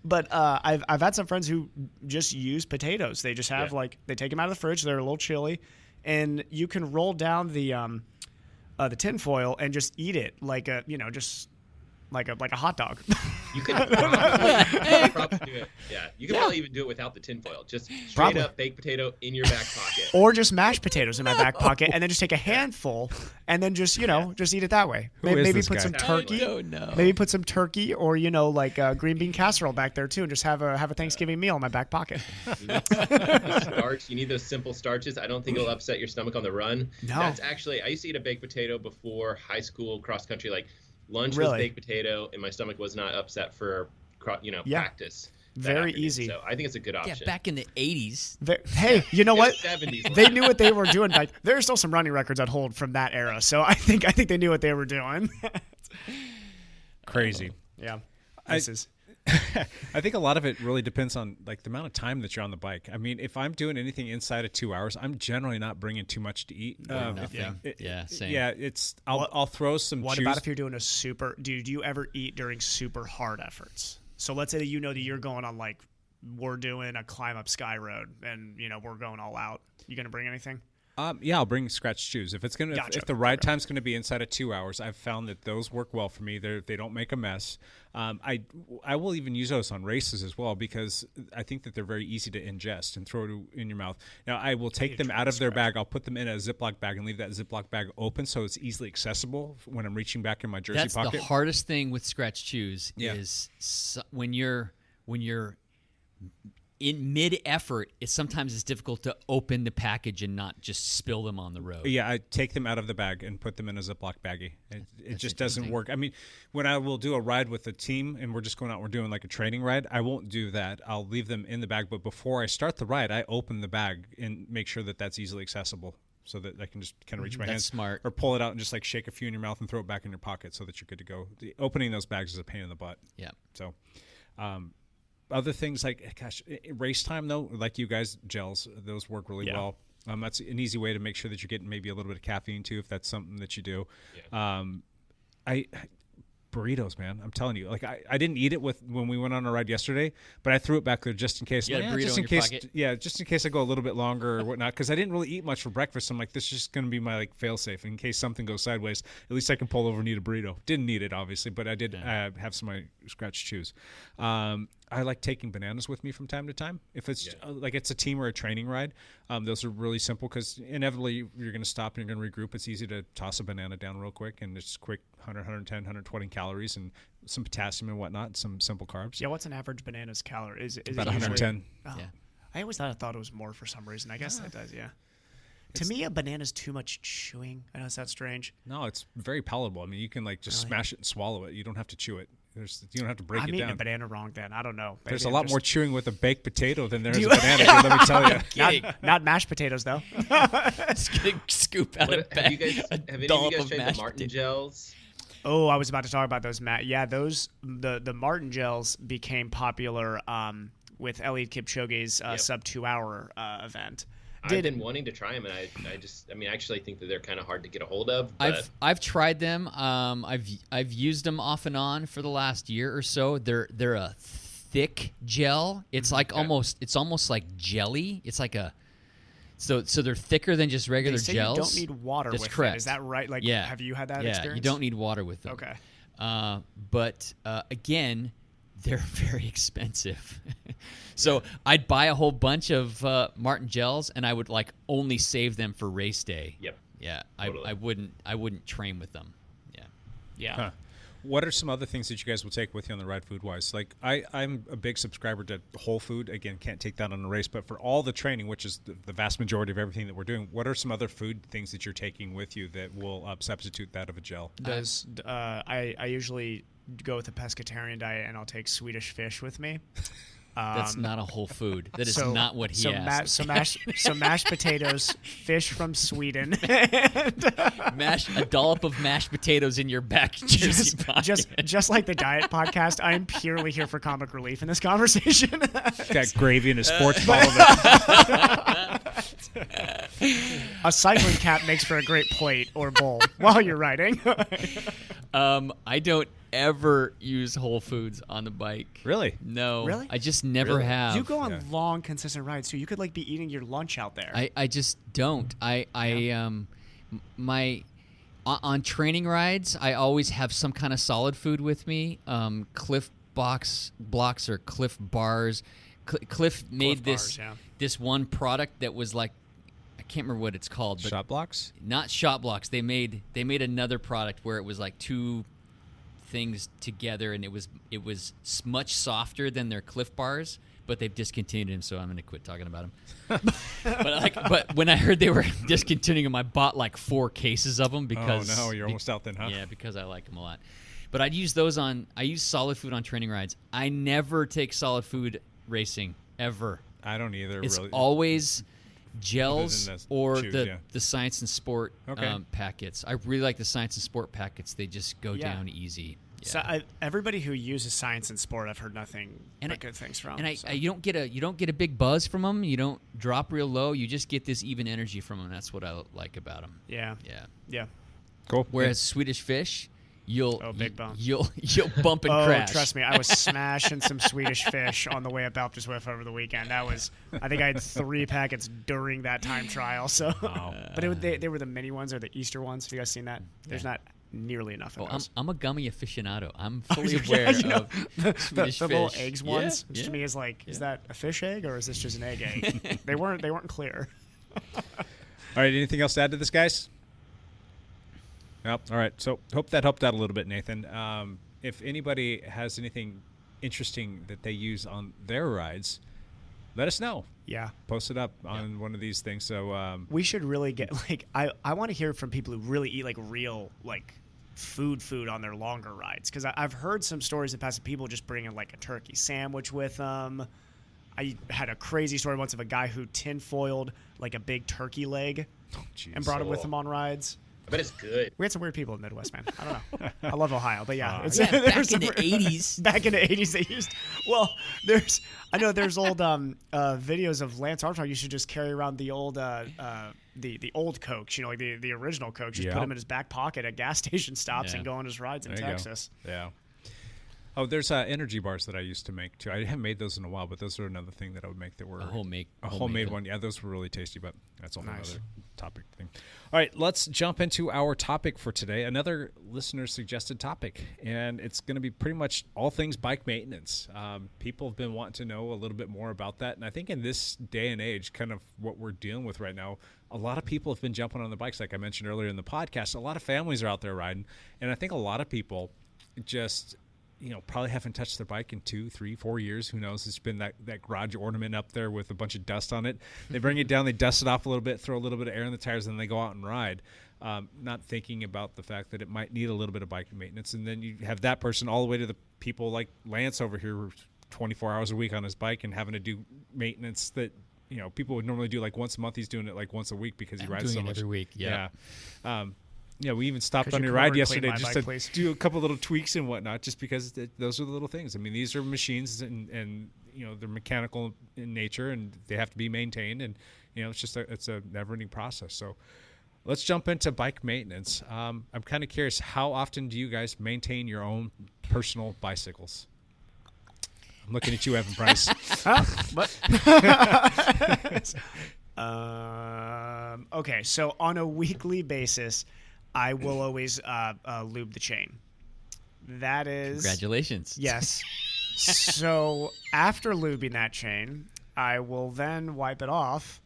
But I've had some friends who just use potatoes. They just have they take them out of the fridge. They're a little chilly. And you can roll down the tinfoil and just eat it just like a hot dog. You could probably do it. Yeah, you could probably even do it without the tinfoil. Just straight up baked potato in your back pocket. Or just mashed potatoes in my back pocket, and then just take a handful, and then just just eat it that way. Maybe put some turkey. Maybe put some turkey, or green bean casserole back there too, and just have a Thanksgiving meal in my back pocket. Starch. You need those simple starches. I don't think it'll upset your stomach on the run. No. That's actually. I used to eat a baked potato before high school cross country. Like lunch was baked potato, and my stomach was not upset for practice. Very easy. So I think it's a good option. Yeah, back in the 80s. Hey, you know what? 70s. They knew what they were doing. Like there are still some running records I'd hold from that era. So I think they knew what they were doing. Crazy. Yeah. I think a lot of it really depends on the amount of time that you're on the bike. I mean, if I'm doing anything inside of 2 hours, I'm generally not bringing too much to eat. Same. Yeah, I'll throw some. What about if you're doing a super? Do you ever eat during super hard efforts? So let's say that that you're going on we're doing a climb up Sky Road and we're going all out. You gonna bring anything? Yeah, I'll bring scratched shoes. If the ride time's going to be inside of 2 hours, I've found that those work well for me. They don't make a mess. I will even use those on races as well because I think that they're very easy to ingest and throw in your mouth. Now I will take them out of their bag. I'll put them in a Ziploc bag and leave that Ziploc bag open so it's easily accessible when I'm reaching back in my jersey pocket. That's the hardest thing with scratched shoes is when you're in mid-effort, sometimes it's difficult to open the package and not just spill them on the road. Yeah, I take them out of the bag and put them in a Ziploc baggie. It just doesn't work. I mean, when I will do a ride with a team and we're just going out, we're doing a training ride, I won't do that. I'll leave them in the bag. But before I start the ride, I open the bag and make sure that that's easily accessible so that I can just kind of reach my hands. Smart. Or pull it out and just shake a few in your mouth and throw it back in your pocket so that you're good to go. Opening those bags is a pain in the butt. Yeah. So, other things race time though, like you guys, gels, those work really well. That's an easy way to make sure that you're getting maybe a little bit of caffeine too, if that's something that you do. Yeah. burritos, man. I'm telling you. Like I didn't eat it when we went on a ride yesterday, but I threw it back there just in case. You had a burrito just in in your case. pocket? Yeah, just in case I go a little bit longer or whatnot. Because I didn't really eat much for breakfast. I'm like, this is just going to be my like fail safe in case something goes sideways. At least I can pull over and eat a burrito. Didn't need it obviously, but I did have some of my scratch chews. I like taking bananas with me from time to time. If it's like it's a team or a training ride, those are really simple because inevitably you're going to stop and you're going to regroup. It's easy to toss a banana down real quick, and it's quick 100, 110, 120 calories and some potassium and whatnot, and some simple carbs. Yeah, what's an average banana's calorie? Is about it 110. Oh. Yeah. I always thought it was more for some reason. I guess that does, yeah. To me, a banana's too much chewing. I know it sounds strange. No, it's very palatable. I mean, you can like just smash it and swallow it. You don't have to chew it. You don't have to break it down. I'm eating a banana wrong then. I don't know. Maybe There's a I'm lot just- more chewing with a baked potato than there is a banana, dude, let me tell you. Not mashed potatoes, though. Just gonna scoop out a Have you guys, a have any of dollop you guys of tried the mashed Martin potato. gels? Oh, I was about to talk about those, Matt. Yeah, the Martin gels became popular with Eliud Kipchoge's sub 2 hour event. I've been wanting to try them, and I actually think that they're kind of hard to get a hold of. But I've tried them. I've used them off and on for the last year or so. They're a thick gel. It's like almost like jelly. It's like a so they're thicker than just regular They say gels. you don't need water That's with correct. it. Is that right? Like, Yeah. have you had that Yeah, experience? you don't need water with them. Okay. But again, they're very expensive. So I'd buy a whole bunch of Martin gels, and I would like only save them for race day. Yep. Yeah. Totally. I wouldn't train with them. Yeah. Yeah. Huh. What are some other things that you guys will take with you on the ride food-wise? Like, I'm a big subscriber to whole food. Again, can't take that on a race. But for all the training, which is the vast majority of everything that we're doing, what are some other food things that you're taking with you that will substitute that of a gel? I usually go with a pescatarian diet, and I'll take Swedish fish with me. That's not a whole food. That is not what he asked. So mashed potatoes, fish from Sweden, a dollop of mashed potatoes in your back jersey pocket. just like the diet podcast. I am purely here for comic relief in this conversation. Got gravy and a sports ball. A cycling cap makes for a great plate or bowl while you're riding. I don't ever use Whole Foods on the bike. Really? No. Really? I just never have. You go on long, consistent rides too. You could like be eating your lunch out there. I just don't. On training rides, I always have some kind of solid food with me. Cliff blocks or Cliff bars. Cliff made this one product that was like, I can't remember what it's called. But Shot blocks? Not shot blocks. They made another product where it was like two things together, and it was much softer than their Cliff bars, but they've discontinued them, so I'm going to quit talking about them. but when I heard they were discontinuing them, I bought like 4 cases of them because you're almost out then, huh? Yeah, because I like them a lot. But I use solid food on training rides. I never take solid food racing ever. I don't either. It's really. always gels Other than or chews, the Science and Sport Okay. packets. I really like the Science and Sport packets. They just go Yeah. down easy. Yeah. So everybody who uses Science and Sport, I've heard nothing but good things from. And you don't get a big buzz from them. You don't drop real low. You just get this even energy from them. That's what I like about them. Yeah. Cool. Whereas Swedish fish, you'll big bump. You'll bump and Oh, crash. trust me, I was smashing some Swedish fish on the way up Alpe d'Huez over the weekend. I think I had 3 packets during that time trial. So, but they were the mini ones or the Easter ones. Have you guys seen that? There's not nearly enough of those. I'm a gummy aficionado. I'm fully aware of Swedish the fish. little eggs ones, which Yeah. to me is like, is that a fish egg or is this just an egg? They weren't clear. All right, anything else to add to this, guys? Nope. All right. So hope that helped out a little bit, Nathan. If anybody has anything interesting that they use on their rides, let us know. Yeah. Post it up on one of these things. So We should really get like I want to hear from people who really eat like real like food on their longer rides, because I've heard some stories in the past of people just bringing like a turkey sandwich with them. I had a crazy story once of a guy who tinfoiled like a big turkey leg and brought it with him on rides. I bet it's good. We had some weird people in the Midwest, man. I don't know. I love Ohio, but yeah. Back in the 80s. Back in the 80s, they used. Well, I know there's old videos of Lance Armstrong. You should just carry around the old the old Cokes, like the original Cokes. Just Yeah. put them in his back pocket at gas station stops Yeah. and go on his rides in There you go. Texas. Yeah. Oh, there's energy bars that I used to make too. I haven't made those in a while, but those are another thing that I would make that were A homemade one. Yeah, those were really tasty, but that's a whole Nice. other topic thing. All right, let's jump into our topic for today. Another listener suggested topic, and it's going to be pretty much all things bike maintenance. People have been wanting to know a little bit more about that, and I think in this day and age, kind of what we're dealing with right now, a lot of people have been jumping on the bikes, like I mentioned earlier in the podcast. A lot of families are out there riding, and I think a lot of people just probably haven't touched their bike in 2, 3, 4 years. Who knows? It's been that garage ornament up there with a bunch of dust on it. They bring it down, they dust it off a little bit, throw a little bit of air in the tires, and they go out and ride, not thinking about the fact that it might need a little bit of bike maintenance. And then you have that person all the way to the people like Lance over here, who's 24 hours a week on his bike and having to do maintenance that people would normally do like once a month. He's doing it like once a week because he rides doing so it much every week. Yeah. We even stopped Could on you your come ride over and yesterday clean my just bike, to please? do a couple little tweaks and whatnot, just because those are the little things. I mean, these are machines and they're mechanical in nature and they have to be maintained, and it's just it's a never-ending process. So let's jump into bike maintenance. I'm kind of curious, how often do you guys maintain your own personal bicycles? I'm looking at you, Evan Price. Okay, so on a weekly basis, I will always lube the chain. That is... Congratulations. Yes. So after lubing that chain, I will then wipe it off.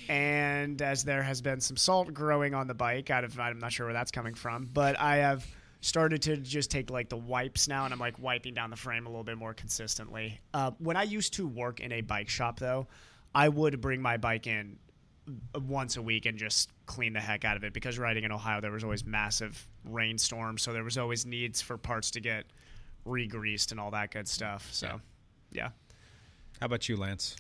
And as there has been some salt growing on the bike, I'm not sure where that's coming from, but I have started to just take like the wipes now, and I'm like wiping down the frame a little bit more consistently. When I used to work in a bike shop, though, I would bring my bike in once a week and just clean the heck out of it, because riding in Ohio, there was always massive rainstorms, so there was always needs for parts to get re-greased and all that good stuff. So, yeah. How about you, Lance?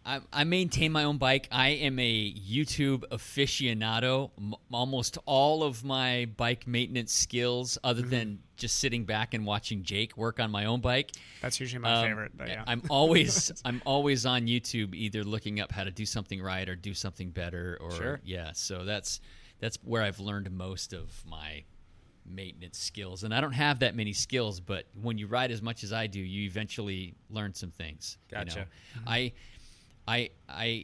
I maintain my own bike. I am a YouTube aficionado. Almost all of my bike maintenance skills, other than just sitting back and watching Jake work on my own bike. That's usually my favorite, but yeah. I'm always on YouTube, either looking up how to do something right or do something better. Or Sure. Yeah, so that's where I've learned most of my maintenance skills. And I don't have that many skills, but when you ride as much as I do, you eventually learn some things. Gotcha. I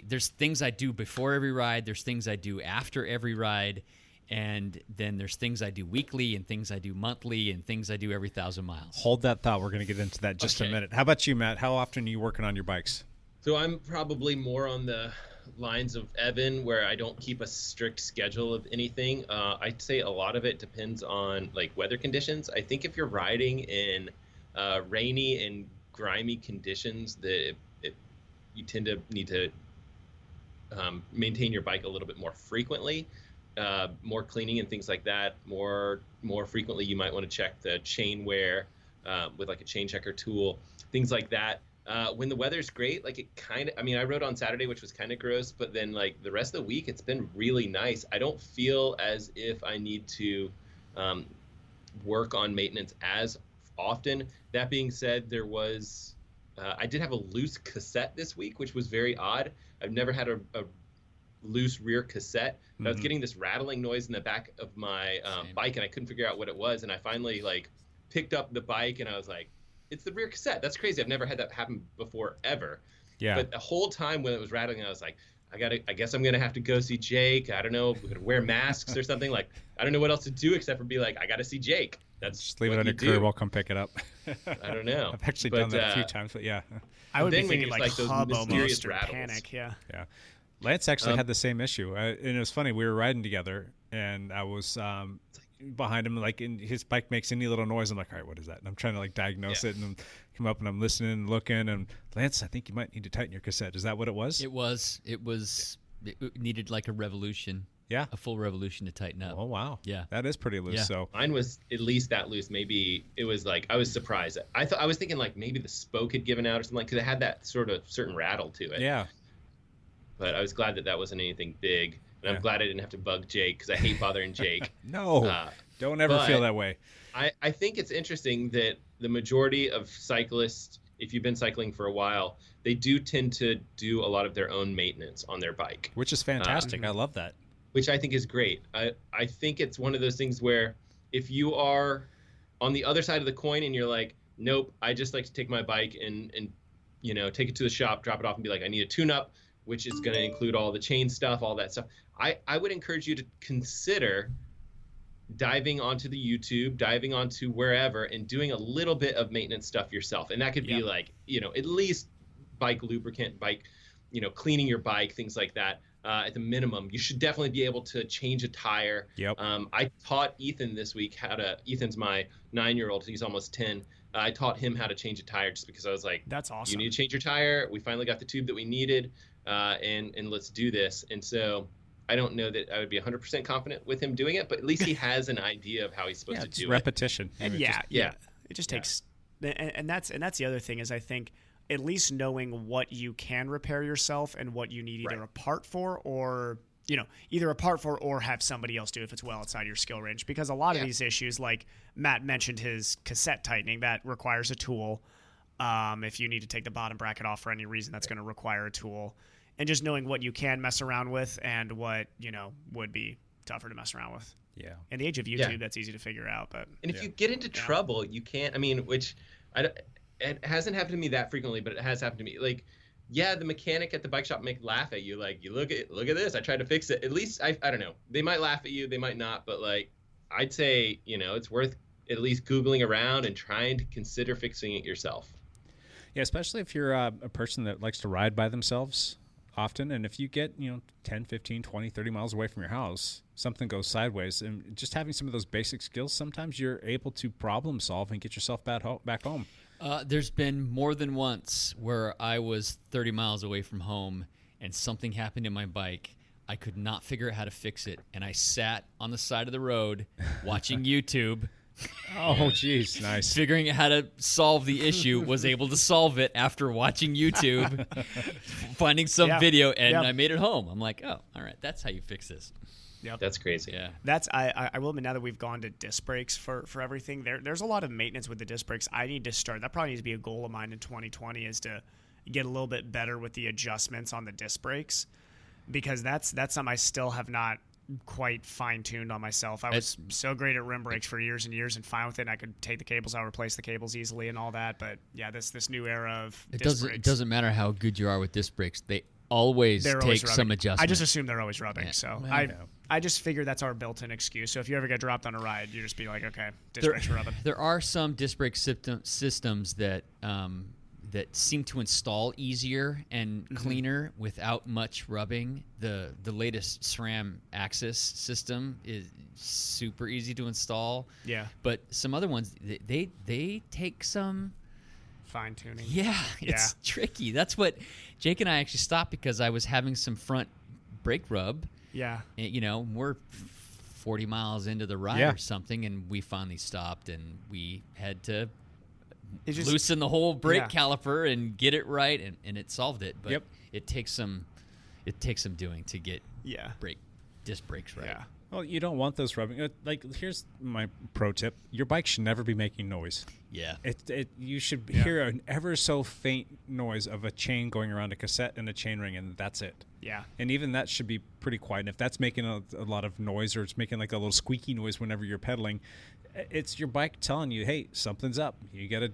there's things I do before every ride, there's things I do after every ride, and then there's things I do weekly and things I do monthly and things I do every 1,000 miles. Hold that thought. We're going to get into that just a minute. How about you, Matt? How often are you working on your bikes? So I'm probably more on the lines of Evan, where I don't keep a strict schedule of anything. I'd say a lot of it depends on like weather conditions. I think if you're riding in rainy and grimy conditions, you tend to need to maintain your bike a little bit more frequently, more cleaning and things like that. More frequently, you might want to check the chain wear with like a chain checker tool, things like that. When the weather's great, like I rode on Saturday, which was kind of gross, but then like the rest of the week, it's been really nice. I don't feel as if I need to work on maintenance as often. That being said, I did have a loose cassette this week, which was very odd. I've never had a loose rear cassette. But I was getting this rattling noise in the back of my bike, and I couldn't figure out what it was. And I finally picked up the bike, and I was like, it's the rear cassette. That's crazy. I've never had that happen before, ever. Yeah. But the whole time when it was rattling, I was like, I guess I'm going to have to go see Jake. I don't know. We're going to wear masks or something. Like, I don't know what else to do except for be like, I got to see Jake. That's just leave it what on you your curb. do. I'll come pick it up. I don't know. I've actually done that a few times, but yeah. I would be then when thinking it's like those hub mysterious almost or rattles. panic, yeah. Yeah. Lance actually had the same issue. And it was funny. We were riding together, and I was behind him, and his bike makes any little noise. I'm like, all right, what is that? And I'm trying to diagnose it, and I'm come up and I'm listening and looking, and Lance, I think you might need to tighten your cassette. Is that what it was? It was. It needed like a revolution. Yeah. A full revolution to tighten up. Oh, wow. Yeah. That is pretty loose. Yeah. So mine was at least that loose. Maybe it was I was surprised. I was thinking maybe the spoke had given out or something, because it had that sort of certain rattle to it. Yeah. But I was glad that wasn't anything big. And I'm glad I didn't have to bug Jake, because I hate bothering Jake. No, don't ever feel that way. I think it's interesting that the majority of cyclists if you've been cycling for a while, they do tend to do a lot of their own maintenance on their bike, which is fantastic. I love that. Which I think is great. I think it's one of those things where if you are on the other side of the coin and you're like, nope, I just like to take my bike and take it to the shop, drop it off, and be like, I need a tune-up, which is going to include all the chain stuff, all that stuff. I would encourage you to consider diving onto the YouTube, diving onto wherever, and doing a little bit of maintenance stuff yourself. And that could be like, at least bike lubricant, bike, cleaning your bike, things like that. At the minimum, you should definitely be able to change a tire. Yep. I taught Ethan this week Ethan's my 9-year-old. He's almost 10. I taught him how to change a tire just because I was like, that's awesome. You need to change your tire. We finally got the tube that we needed, and let's do this. And so I don't know that I would be 100% confident with him doing it, but at least he has an idea of how he's supposed to do repetition. it. And it just takes, and that's the other thing is I think at least knowing what you can repair yourself and what you need either a part for or either a part for or have somebody else do if it's well outside your skill range. Because a lot of these issues, like Matt mentioned his cassette tightening, that requires a tool. If you need to take the bottom bracket off for any reason, that's going to require a tool. And just knowing what you can mess around with and what, would be tougher to mess around with. Yeah. In the age of YouTube, that's easy to figure out. But and if you get into trouble, you can't, it hasn't happened to me that frequently, but it has happened to me. Like, the mechanic at the bike shop might laugh at you. Like, you look at this. I tried to fix it. At least I don't know. They might laugh at you. They might not. But like, I'd say, it's worth at least Googling around and trying to consider fixing it yourself. Yeah, especially if you're a person that likes to ride by themselves often. And if you get, 10, 15, 20, 30 miles away from your house, something goes sideways. And just having some of those basic skills, sometimes you're able to problem solve and get yourself back home. There's been more than once where I was 30 miles away from home and something happened to my bike. I could not figure out how to fix it, and I sat on the side of the road watching YouTube. Oh, geez, nice. Figuring out how to solve the issue, was able to solve it after watching YouTube, finding some video, and I made it home. I'm like, oh, all right, that's how you fix this. Yep. That's crazy. Yeah. That's I will admit, now that we've gone to disc brakes for everything, there's a lot of maintenance with the disc brakes. I need to start. That probably needs to be a goal of mine in 2020 is to get a little bit better with the adjustments on the disc brakes, because that's something I still have not quite fine-tuned on myself. I was so great at rim brakes for years and years and fine with it, and I could take the cables out, replace the cables easily and all that. But yeah, this new era of disc brakes. It doesn't matter how good you are with disc brakes. They're always some adjustment. I just assume they're always rubbing. So I just figure that's our built-in excuse. So if you ever get dropped on a ride, you just be like, okay, disc brakes are rubbing. There are some disc brake systems that that seem to install easier and cleaner without much rubbing. The latest SRAM Axis system is super easy to install. Yeah. But some other ones, they take some fine-tuning. Yeah, it's tricky. That's what Jake and I actually stopped because I was having some front brake rub. Yeah. And, we're 40 miles into the ride or something, and we finally stopped, and we had to loosen the whole brake caliper and get it right, and it solved it. But it takes some doing to get disc brakes right. Yeah. Well, you don't want those rubbing. Like, here's my pro tip: your bike should never be making noise. Yeah. You should hear an ever so faint noise of a chain going around a cassette and a chain ring, and that's it. Yeah. And even that should be pretty quiet. And if that's making a lot of noise, or it's making like a little squeaky noise whenever you're pedaling, it's your bike telling you, "Hey, something's up. You gotta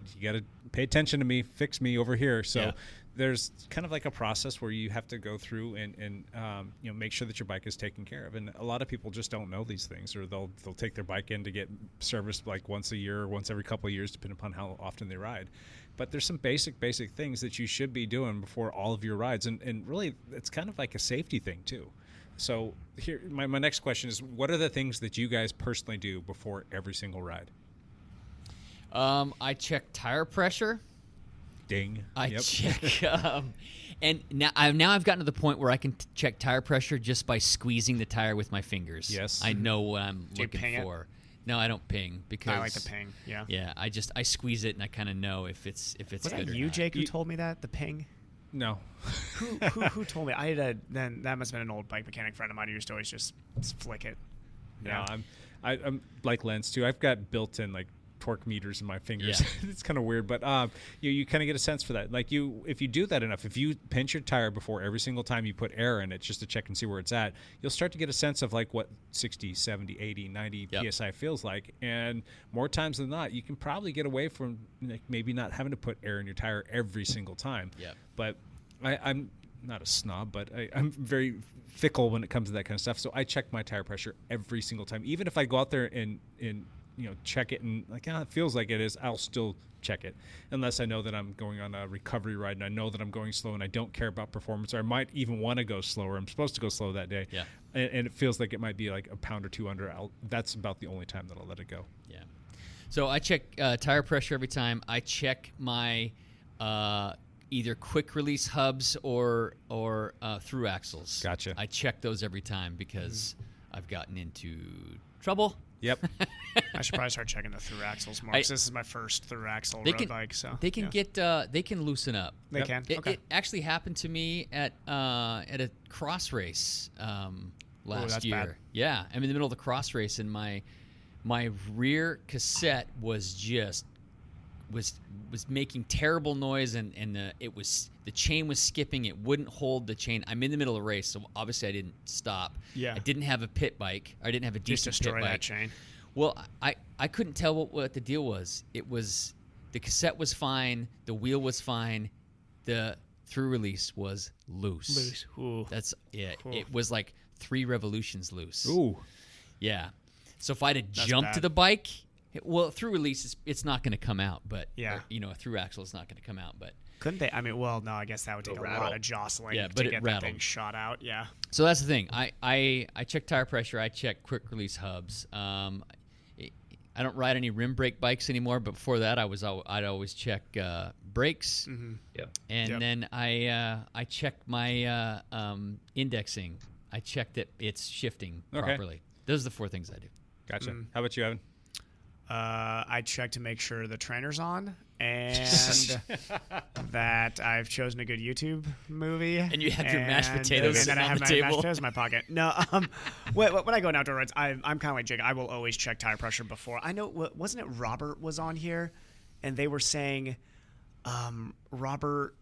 pay attention to me. Fix me over here." So there's kind of like a process where you have to go through and make sure that your bike is taken care of. And a lot of people just don't know these things, or they'll take their bike in to get serviced like once a year or once every couple of years, depending upon how often they ride. But there's some basic things that you should be doing before all of your rides, and really it's kind of like a safety thing too. So here, my next question is, what are the things that you guys personally do before every single ride? I check tire pressure. Ding. I check, and now I've gotten to the point where I can check tire pressure just by squeezing the tire with my fingers. Yes. I know what I'm looking ping for. It? No, I don't ping because I like to ping. Yeah. Yeah, I squeeze it and I kind of know if it's Was good that or you, not. Jake, who told me that? The ping? No. Who told me? I had then that must have been an old bike mechanic friend of mine who used to always just flick it. Yeah. I'm like Lance too. I've got built-in like torque meters in my fingers. It's kind of weird, but you kind of get a sense for that. Like if you do that enough, if you pinch your tire before every single time you put air in it just to check and see where it's at, you'll start to get a sense of like what 60, 70, 80, 90 PSI feels like. And more times than not, you can probably get away from like, maybe not having to put air in your tire every single time. Yeah. But I'm not a snob, but I'm very fickle when it comes to that kind of stuff. So I check my tire pressure every single time. Even if I go out there and check it and like, it feels like it is, I'll still check it. Unless I know that I'm going on a recovery ride and I know that I'm going slow and I don't care about performance, or I might even want to go slower. I'm supposed to go slow that day. Yeah. And it feels like it might be like a pound or two under. That's about the only time that I'll let it go. Yeah. So I check tire pressure every time. I check my either quick release hubs or through axles. Gotcha. I check those every time because I've gotten into trouble. Yep. I should probably start checking the through axles more. 'Cause this is my first through axle road bike, so they can they can loosen up. They can. It actually happened to me at a cross race last year. Bad. Yeah, I'm in the middle of the cross race, and my rear cassette was making terrible noise, and the chain was skipping. It wouldn't hold the chain. I'm in the middle of the race, so obviously I didn't stop. Yeah. I didn't have a pit bike. I didn't have a decent Just destroy pit bike. that chain. Well, I couldn't tell what the deal was. It was the cassette was fine, the wheel was fine, the through release was loose. Loose. Ooh. Ooh. It was like 3 revolutions loose. Ooh. Yeah. So if I'd have jumped to the bike, through release it's not going to come out, but a through axle is not going to come out, but couldn't they? I mean, well, no, I guess that would take a lot of jostling but to it get rattled. that thing shot out. Yeah. So that's the thing. I check tire pressure. I check quick release hubs. I don't ride any rim brake bikes anymore, but before that, I'd always check brakes. Mm-hmm. Yep. And then I check my indexing. I check that it's shifting properly. Those are the 4 things I do. Gotcha. How about you, Evan? I check to make sure the trainer's on and that I've chosen a good YouTube movie. And you have your mashed potatoes and then I have my table. mashed potatoes in my pocket. No, when I go on outdoor rides, I'm kind of like Jake. I will always check tire pressure before. I know, wasn't it Robert was on here, and they were saying Robert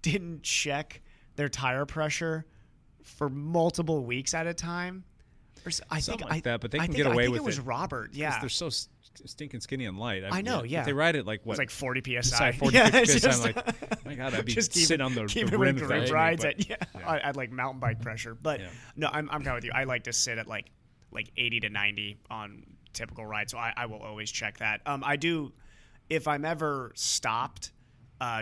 didn't check their tire pressure for multiple weeks at a time. I think that, but they can get away with it. I think it was Robert. Yeah, they're so stinking skinny and light. I know. Yeah, they ride it like what? It's like 40 psi. 40 psi. I'm like, my God, I'd be sitting on the rim of that rides at like mountain bike pressure. But no, I'm kind of with you. I like to sit at like 80 to 90 on typical rides, so I will always check that. I do if I'm ever stopped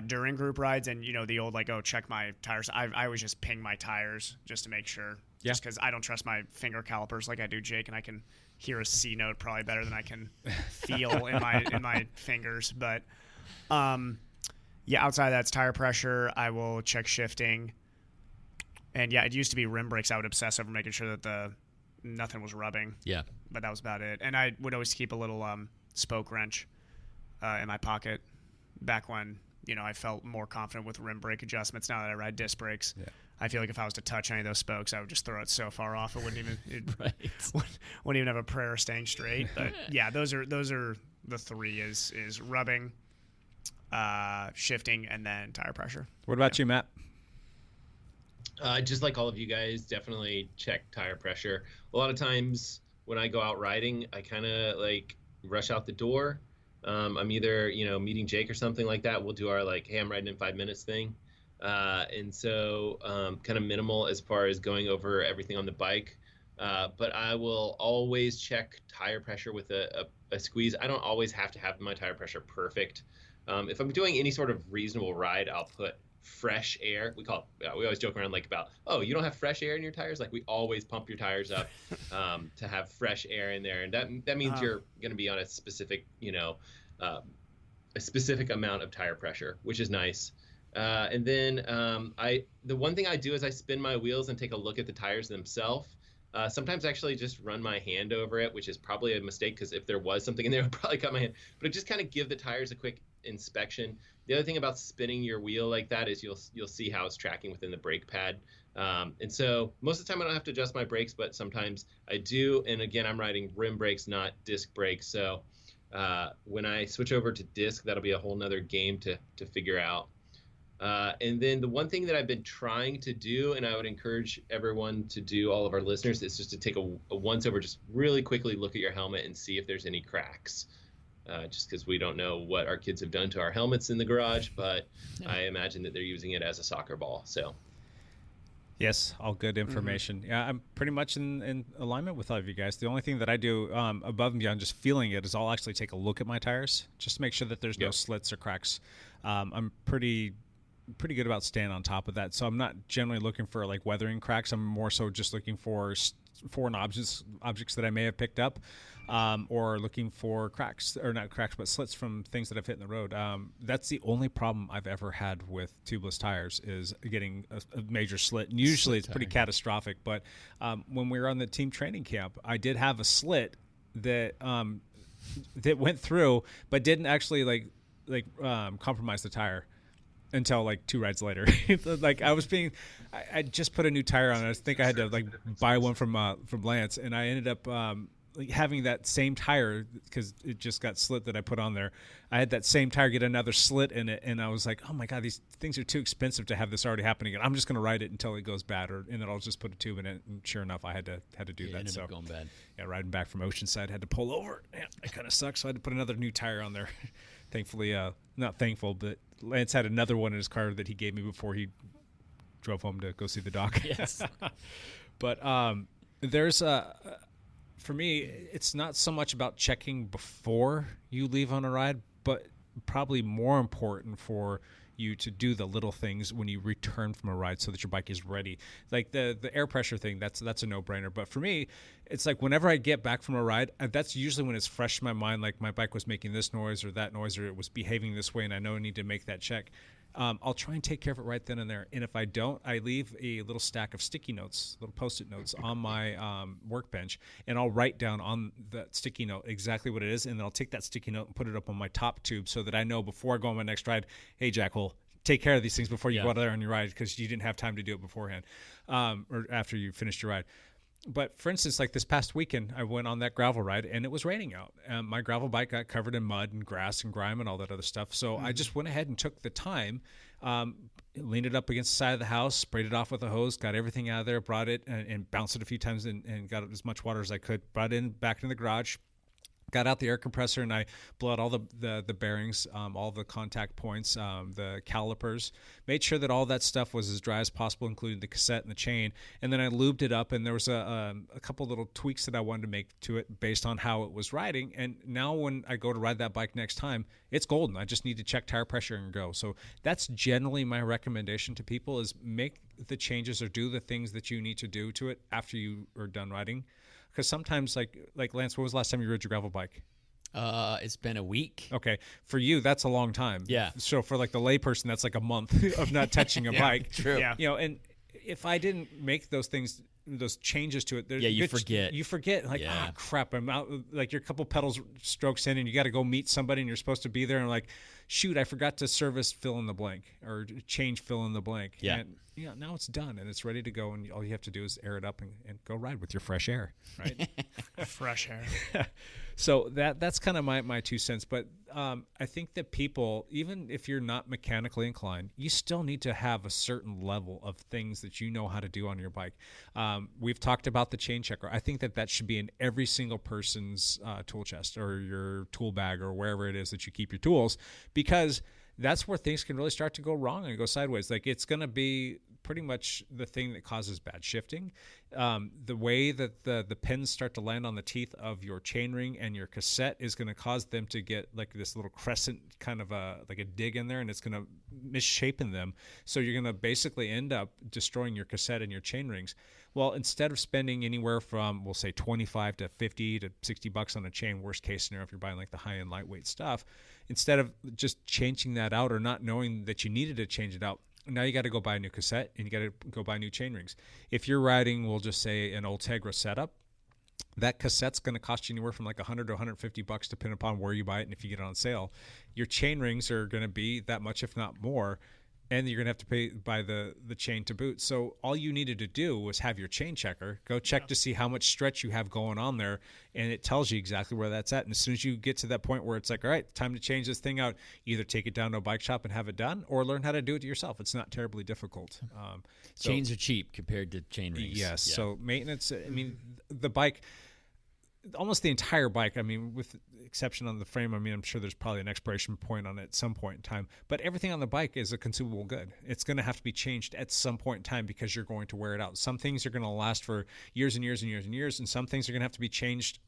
during group rides, and the old check my tires. I always just ping my tires just to make sure. Just because I don't trust my finger calipers like I do Jake, and I can hear a C note probably better than I can feel in my fingers. But outside of that, it's tire pressure. I will check shifting, and it used to be rim brakes. I would obsess over making sure that nothing was rubbing. Yeah, but that was about it. And I would always keep a little spoke wrench in my pocket back when I felt more confident with rim brake adjustments. Now that I ride disc brakes. Yeah. I feel like if I was to touch any of those spokes, I would just throw it so far off it wouldn't even have a prayer of staying straight. But those are the 3 is rubbing, shifting, and then tire pressure. What about you, Matt? Just like all of you guys, definitely check tire pressure. A lot of times when I go out riding, I kind of rush out the door. I'm either meeting Jake or something like that. We'll do our hey, I'm riding in 5 minutes thing. And so kind of minimal as far as going over everything on the bike. But I will always check tire pressure with a squeeze. I don't always have to have my tire pressure perfect. If I'm doing any sort of reasonable ride, I'll put fresh air. We always joke around about, oh, you don't have fresh air in your tires? We always pump your tires up to have fresh air in there. And that means you're going to be on a specific, a specific amount of tire pressure, which is nice. And then the one thing I do is I spin my wheels and take a look at the tires themselves. Sometimes I actually just run my hand over it, which is probably a mistake because if there was something in there, I would probably cut my hand. But I just kind of give the tires a quick inspection. The other thing about spinning your wheel like that is you'll see how it's tracking within the brake pad. And so most of the time I don't have to adjust my brakes, but sometimes I do. And again, I'm riding rim brakes, not disc brakes. So When I switch over to disc, that'll be a whole nother game to figure out. And then the one thing that I've been trying to do, and I would encourage everyone to do, all of our listeners, is just to take a once over, just really quickly look at your helmet and see if there's any cracks. Just because we don't know what our kids have done to our helmets in the garage, but I imagine that they're using it as a soccer ball. So. Yes, all good information. Yeah, I'm pretty much in alignment with all of you guys. The only thing that I do above and beyond just feeling it is I'll actually take a look at my tires just to make sure that there's no slits or cracks. I'm pretty good about staying on top of that. So I'm not generally looking for like weathering cracks. I'm more so just looking for foreign objects that I may have picked up, or looking for cracks, or not cracks, but slits from things that I've hit in the road. That's the only problem I've ever had with tubeless tires, is getting a major slit. And usually it's pretty catastrophic. But when we were on the team training camp, I did have a slit that that went through, but didn't actually compromise the tire until like 2 rides later. Like I just put a new tire on. I think I had to like buy one from Lance, and I ended up having that same tire because it just got slit that I put on there. I had that same tire get another slit in it, and I was like, oh my god, these things are too expensive to have this already happening. And I'm just going to ride it until it goes bad, and then I'll just put a tube in it. And sure enough, I had to do that. Ended up going bad. Yeah, riding back from Oceanside, had to pull over. Yeah, it kind of sucks. So I had to put another new tire on there. Thankfully, not thankful, but Lance had another one in his car that he gave me before he drove home to go see the doc. Yes. But there's for me, it's not so much about checking before you leave on a ride, but probably more important for you to do the little things when you return from a ride so that your bike is ready. Like the air pressure thing, that's a no-brainer. But for me, it's like whenever I get back from a ride, that's usually when it's fresh in my mind, like my bike was making this noise or that noise, or it was behaving this way, and I know I need to make that check. I'll try and take care of it right then and there. And if I don't, I leave a little stack of sticky notes, little Post-it notes on my workbench, and I'll write down on that sticky note exactly what it is, and then I'll take that sticky note and put it up on my top tube so that I know before I go on my next ride, hey, Jack, well, take care of these things before you go out there on your ride because you didn't have time to do it beforehand or after you finished your ride. But for instance, like this past weekend, I went on that gravel ride and it was raining out. My gravel bike got covered in mud and grass and grime and all that other stuff. So I just went ahead and took the time, leaned it up against the side of the house, sprayed it off with a hose, got everything out of there, brought it and bounced it a few times and got as much water as I could, brought it back in the garage. Got out the air compressor and I blew out all the bearings, all the contact points, the calipers, made sure that all that stuff was as dry as possible, including the cassette and the chain. And then I lubed it up, and there was a couple little tweaks that I wanted to make to it based on how it was riding. And now when I go to ride that bike next time, it's golden. I just need to check tire pressure and go. So that's generally my recommendation to people, is make the changes or do the things that you need to do to it after you are done riding. Because sometimes, like Lance, when was the last time you rode your gravel bike? It's been a week. Okay. For you, that's a long time. Yeah. So for like the layperson, that's like a month of not touching a bike. True. Yeah. You know, and if I didn't make those things, those changes to it, you forget. You forget. Like, crap, I'm out. Like you're a couple pedals strokes in, and you got to go meet somebody, and you're supposed to be there, and like, shoot, I forgot to service fill in the blank or change fill in the blank. Yeah. And, now it's done and it's ready to go, and all you have to do is air it up and go ride with your fresh air, right? Fresh air. So that's kind of my 2 cents. But I think that people, even if you're not mechanically inclined, you still need to have a certain level of things that you know how to do on your bike. We've talked about the chain checker. I think that should be in every single person's tool chest or your tool bag or wherever it is that you keep your tools, because that's where things can really start to go wrong and go sideways. Like it's going to be pretty much the thing that causes bad shifting. The way that the pins start to land on the teeth of your chainring and your cassette is going to cause them to get like this little crescent kind of like a dig in there, and it's going to misshapen them. So you're going to basically end up destroying your cassette and your chain rings. Well, instead of spending anywhere from, we'll say 25 to 50 to 60 bucks on a chain, worst case scenario if you're buying like the high-end lightweight stuff, instead of just changing that out or not knowing that you needed to change it out, now you got to go buy a new cassette and you got to go buy new chain rings. If you're riding, we'll just say an Ultegra setup, that cassette's going to cost you anywhere from like 100 to 150 bucks depending upon where you buy it and if you get it on sale. Your chain rings are going to be that much, if not more. And you're going to have to buy the chain to boot. So all you needed to do was have your chain checker, go check to see how much stretch you have going on there, and it tells you exactly where that's at. And as soon as you get to that point where it's like, all right, time to change this thing out, either take it down to a bike shop and have it done, or learn how to do it yourself. It's not terribly difficult. Chains are cheap compared to chain rings. Yes. Yeah. So maintenance, I mean, the bike, almost the entire bike, I mean, with the exception on the frame, I mean, I'm sure there's probably an expiration point on it at some point in time, but everything on the bike is a consumable good. It's going to have to be changed at some point in time because you're going to wear it out. Some things are going to last for years and years and years and years, and some things are going to have to be changed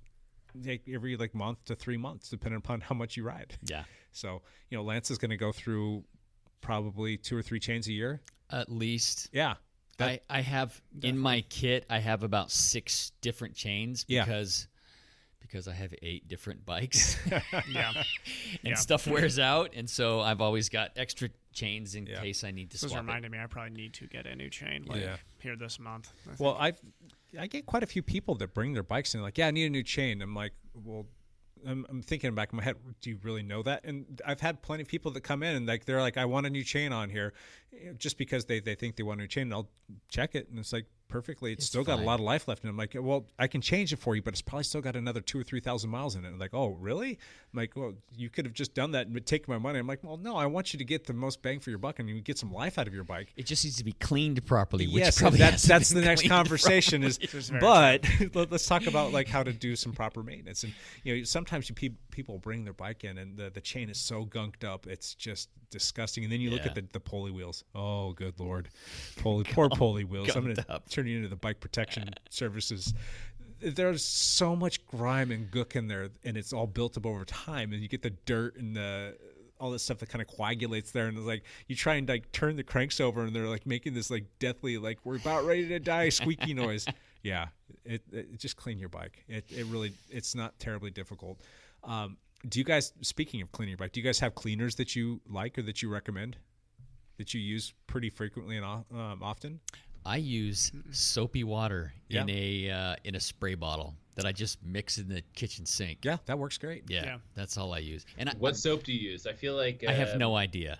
every month to 3 months, depending upon how much you ride. Yeah. So, Lance is going to go through probably 2 or 3 chains a year. At least. Yeah. I have, in my kit, I have about 6 different chains because I have 8 different bikes. And stuff wears out, and so I've always got extra chains in case I need to swap. This reminded me I probably need to get a new chain here this month. Well, I get quite a few people that bring their bikes in like, I need a new chain. I'm like, well, I'm thinking back in my head, do you really know that? And I've had plenty of people that come in and they're like, I want a new chain on here, just because they think they want a new chain. And I'll check it, and it's like, perfectly, it's still got a lot of life left. And I'm like, well, I can change it for you, but it's probably still got another 2,000 or 3,000 miles in it. And like, oh, really? I'm like, well, you could have just done that and taken my money. I'm like, well, no, I want you to get the most bang for your buck and you get some life out of your bike. It just needs to be cleaned properly. Which yes, probably that's the next conversation properly. But let's talk about like how to do some proper maintenance. And sometimes people bring their bike in and the chain is so gunked up, it's just disgusting. And then you look at the pulley wheels. Oh, good Lord. Poor pulley wheels. I'm going to turn you into the bike protection services. There's so much grime and gook in there, and it's all built up over time, and you get the dirt and all this stuff that kind of coagulates there, and it's like you try and like turn the cranks over, and they're like making this like deathly, like we're about ready to die squeaky noise. Yeah, it just clean your bike. It's not terribly difficult. Do you guys, speaking of cleaning your bike, do you guys have cleaners that you like or that you recommend that you use pretty frequently and often? I use soapy water in a spray bottle that I just mix in the kitchen sink. Yeah, that works great. Yeah. That's all I use. And what soap do you use? I feel like I have no idea.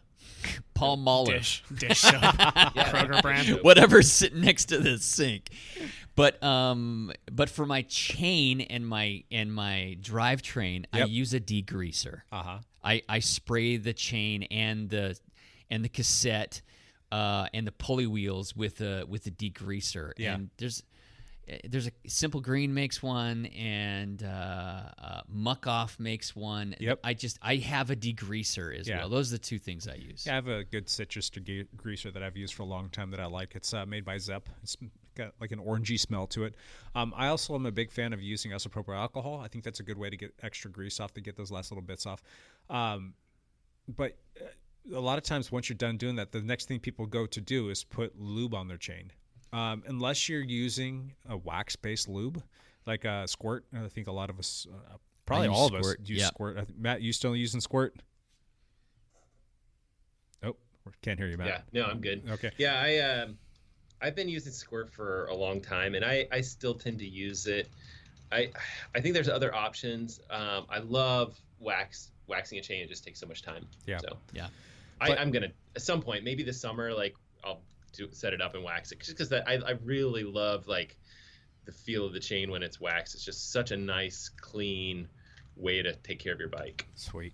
Palm Mahler. Dish soap. Kroger brand. Whatever's sitting next to the sink. But for my chain and my drivetrain, I use a degreaser. I spray the chain and the cassette and the pulley wheels with a degreaser. Yeah. And there's a Simple Green makes one, and Muck Off makes one. Yep. I have a degreaser as well. Those are the 2 things I use. Yeah, I have a good citrus degreaser that I've used for a long time that I like. It's made by Zepp. It's got like an orangey smell to it. I also am a big fan of using isopropyl alcohol. I think that's a good way to get extra grease off, to get those last little bits off. But a lot of times once you're done doing that, the next thing people go to do is put lube on their chain. Unless you're using a wax-based lube, like a Squirt. I think a lot of us, probably all of us, use Squirt. Matt, you still using Squirt? Oh, can't hear you, Matt. Yeah, no, I'm good. Okay. Yeah, I've been using Squirt for a long time, and I still tend to use it. I think there's other options. I love waxing a chain. It just takes so much time. Yeah. So yeah. I'm gonna at some point, maybe this summer, like I'll set it up and wax it, just because I really love like the feel of the chain when it's waxed. It's just such a nice, clean way to take care of your bike. Sweet.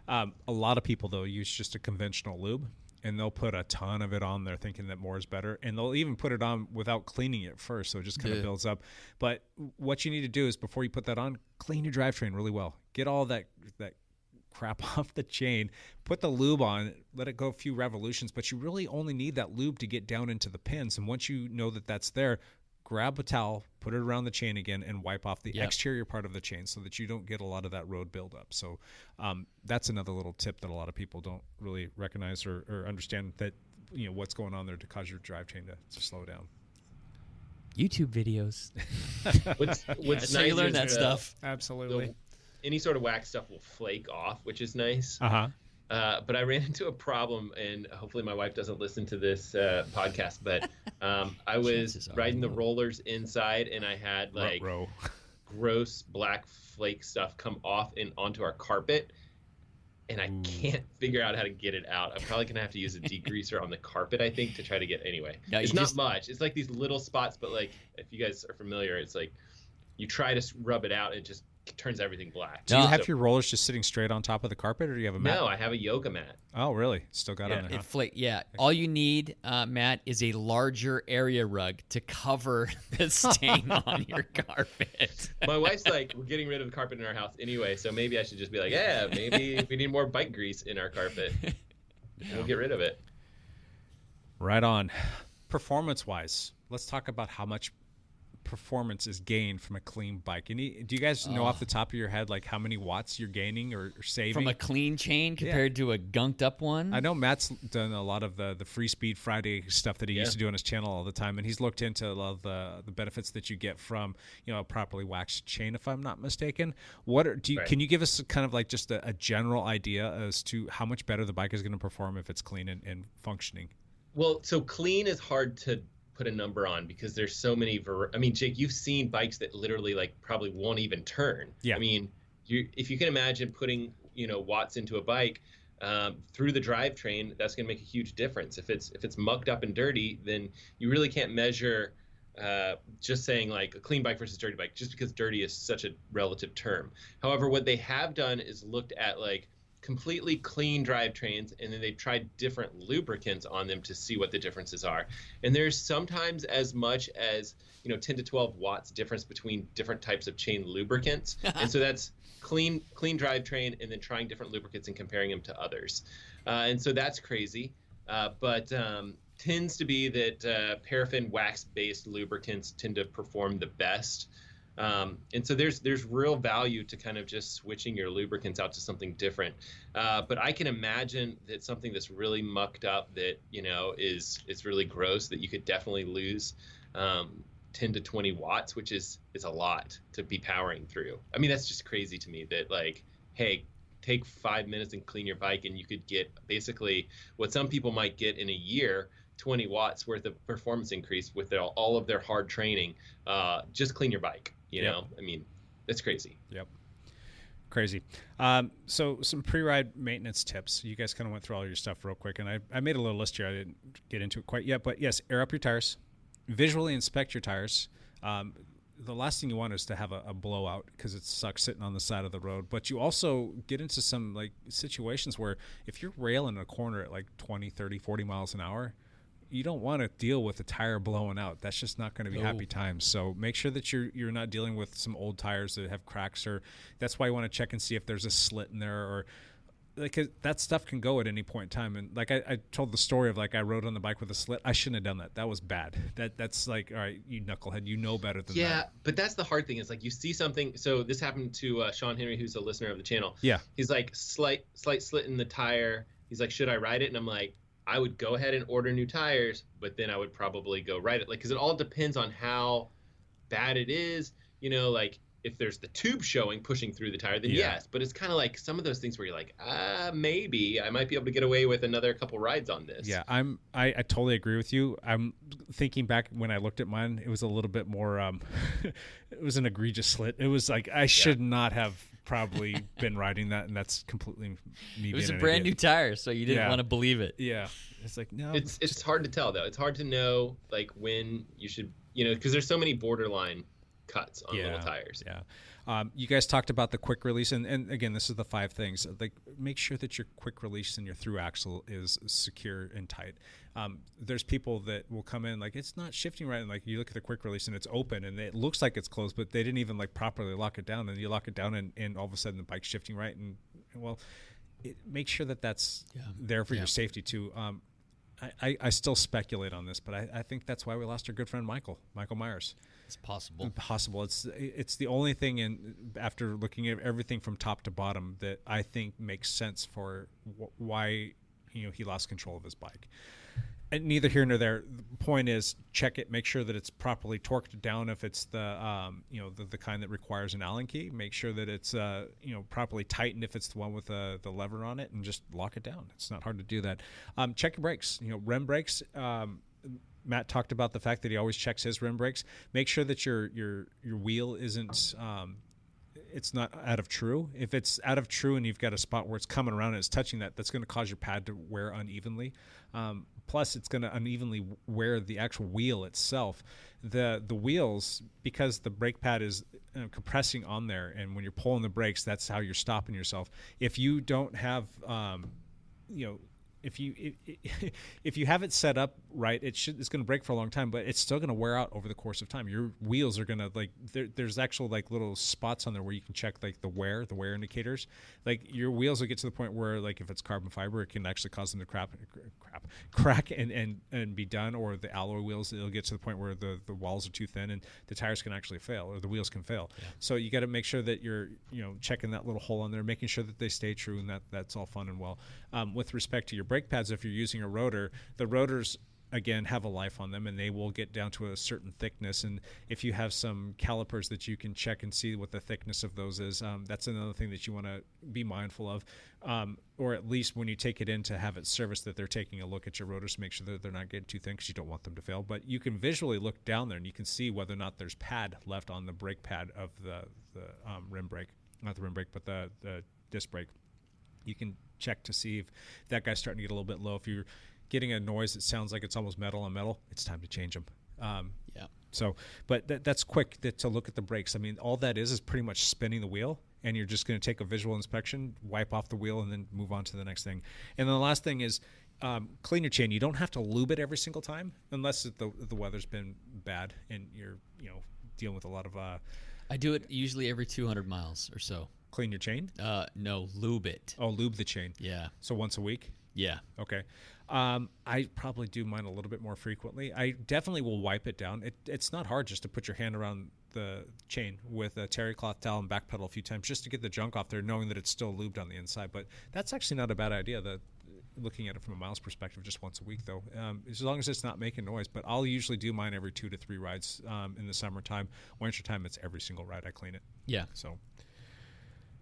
A lot of people though use just a conventional lube, and they'll put a ton of it on there thinking that more is better, and they'll even put it on without cleaning it first, so it just kind of builds up. But what you need to do is, before you put that on, clean your drivetrain really well. Get all that crap off the chain, put the lube on, let it go a few revolutions, but you really only need that lube to get down into the pins. And once you know that that's there, grab a towel, put it around the chain again, and wipe off the exterior part of the chain so that you don't get a lot of that road buildup. So that's another little tip that a lot of people don't really recognize or understand, that what's going on there to cause your drivetrain to slow down. YouTube videos. What's nice, you learn that stuff. Absolutely. Any sort of wax stuff will flake off, which is nice. But I ran into a problem, and hopefully my wife doesn't listen to this podcast, but I was riding the rollers inside, and I had like gross black flake stuff come off and onto our carpet. and I can't figure out how to get it out. I'm probably gonna have to use a degreaser on the carpet, I think, to try to get. Anyway, it's not much. It's like these little spots, but like if you guys are familiar, it's like you try to rub it out, and it just turns everything black. Do you have your rollers just sitting straight on top of the carpet, or do you have a mat? No, I have a yoga mat. Oh, really? Still got on there. Yeah. All you need, Matt, is a larger area rug to cover the stain on your carpet. My wife's like, we're getting rid of the carpet in our house anyway, so maybe I should just be like, yeah, maybe we need more bike grease in our carpet. We'll get rid of it. Right on. Performance-wise, let's talk about how much performance is gained from a clean bike. Do you guys know off the top of your head like how many watts you're gaining or saving from a clean chain compared to a gunked up one? I know Matt's done a lot of the Free Speed Friday stuff that he used to do on his channel all the time, and he's looked into a lot of the benefits that you get from a properly waxed chain, if I'm not mistaken. Can you give us kind of like just a general idea as to how much better the bike is going to perform if it's clean and functioning? Well, so clean is hard to put a number on because there's so many. I mean, Jake, you've seen bikes that literally like probably won't even turn. Yeah. I mean, if you can imagine putting watts into a bike through the drivetrain, that's going to make a huge difference. If it's mucked up and dirty, then you really can't measure just saying like a clean bike versus dirty bike, just because dirty is such a relative term. However, what they have done is looked at like completely clean drivetrains, and then they've tried different lubricants on them to see what the differences are. And there's sometimes as much as 10 to 12 watts difference between different types of chain lubricants. And so that's clean drivetrain, and then trying different lubricants and comparing them to others. And so that's crazy. But tends to be that paraffin wax-based lubricants tend to perform the best. And so there's real value to kind of just switching your lubricants out to something different. But I can imagine that something that's really mucked up that, is really gross, that you could definitely lose 10 to 20 watts, which is a lot to be powering through. I mean, that's just crazy to me that like, hey, take 5 minutes and clean your bike, and you could get basically what some people might get in a year, 20 watts worth of performance increase with all of their hard training. Just clean your bike. I mean, that's crazy. Yep. Crazy. So some pre-ride maintenance tips. You guys kind of went through all your stuff real quick, and I made a little list here. I didn't get into it quite yet, but yes, air up your tires, visually inspect your tires. The last thing you want is to have a blowout, because it sucks sitting on the side of the road. But you also get into some like situations where if you're railing a corner at like 20, 30, 40 miles an hour, you don't want to deal with the tire blowing out. That's just not going to be happy times. So make sure that you're not dealing with some old tires that have cracks, or that's why you want to check and see if there's a slit in there, or like that stuff can go at any point in time. And like I told the story of like I rode on the bike with a slit. I shouldn't have done that. That was bad. That's like, all right, you knucklehead, you know better than that. Yeah, but that's the hard thing is like you see something. So this happened to Sean Henry, who's a listener of the channel. Yeah. He's like slight slit in the tire. He's like, should I ride it? And I'm like, I would go ahead and order new tires, but then I would probably go ride it. Like, because it all depends on how bad it is. Like if there's the tube showing pushing through the tire, then yes. But it's kind of like some of those things where you're like, maybe I might be able to get away with another couple rides on this. Yeah, I totally agree with you. I'm thinking back when I looked at mine, it was a little bit more. It was an egregious slit. It was like I should not have probably been riding that, and that's completely me. It was a brand new tire, so you didn't want to believe it. Yeah, it's like no. It's hard to tell though. It's hard to know like when you should, because there's so many borderline cuts on little tires. Yeah. You guys talked about the quick release, and again, this is the 5 things. Like, make sure that your quick release and your through axle is secure and tight. There's people that will come in like it's not shifting right, and like you look at the quick release and it's open and it looks like it's closed, but they didn't even like properly lock it down. And you lock it down, and all of a sudden the bike's shifting right. And well, make sure that that's there for your safety too. I still speculate on this, but I think that's why we lost our good friend Michael Myers. It's possible. It's the only thing after looking at everything from top to bottom that I think makes sense for why he lost control of his bike. And neither here nor there. The point is, check it. Make sure that it's properly torqued down. If it's the the kind that requires an Allen key, make sure that it's properly tightened. If it's the one with the lever on it, and just lock it down. It's not hard to do that. Check your brakes. Rim brakes. Matt talked about the fact that he always checks his rim brakes. Make sure that your wheel isn't it's not out of true. If it's out of true and you've got a spot where it's coming around and it's touching that, that's going to cause your pad to wear unevenly. Plus, it's going to unevenly wear the actual wheel itself. The wheels, because the brake pad is compressing on there, and when you're pulling the brakes, that's how you're stopping yourself. If you don't have, if you have it set up right, it's going to break for a long time, but it's still going to wear out over the course of time. Your wheels are going to there's actual like little spots on there where you can check like the wear indicators. Like your wheels will get to the point where like if it's carbon fiber, it can actually cause them to crack and be done. Or the alloy wheels, it'll get to the point where the walls are too thin and the tires can actually fail, or the wheels can fail. Yeah. So you got to make sure that you're checking that little hole on there, making sure that they stay true, and that's all fun and well. With respect to your brake pads, if you're using a rotor, the rotors again have a life on them, and they will get down to a certain thickness. And if you have some calipers that you can check and see what the thickness of those is, that's another thing that you want to be mindful of, or at least when you take it in to have it serviced, that they're taking a look at your rotors to make sure that they're not getting too thin, because you don't want them to fail. But you can visually look down there and you can see whether or not there's pad left on the brake pad of the rim brake, not the rim brake, but the disc brake. You can check to see if that guy's starting to get a little bit low. If you're getting a noise that sounds like it's almost metal on metal, it's time to change them. Yeah. So, but that's quick to look at the brakes. I mean, all that is pretty much spinning the wheel, and you're just going to take a visual inspection, wipe off the wheel, and then move on to the next thing. And then the last thing is clean your chain. You don't have to lube it every single time, unless the weather's been bad and you're dealing with a lot of. I do it usually every 200 miles or so. Clean your chain? No, lube it. Oh, lube the chain. Yeah. So once a week? Yeah. Okay. I probably do mine a little bit more frequently. I definitely will wipe it down. It's not hard just to put your hand around the chain with a terry cloth towel and backpedal a few times just to get the junk off there, knowing that it's still lubed on the inside. But that's actually not a bad idea, looking at it from a miles perspective, just once a week, though, as long as it's not making noise. But I'll usually do mine every 2 to 3 rides in the summertime. Wintertime, it's every single ride I clean it. Yeah. So...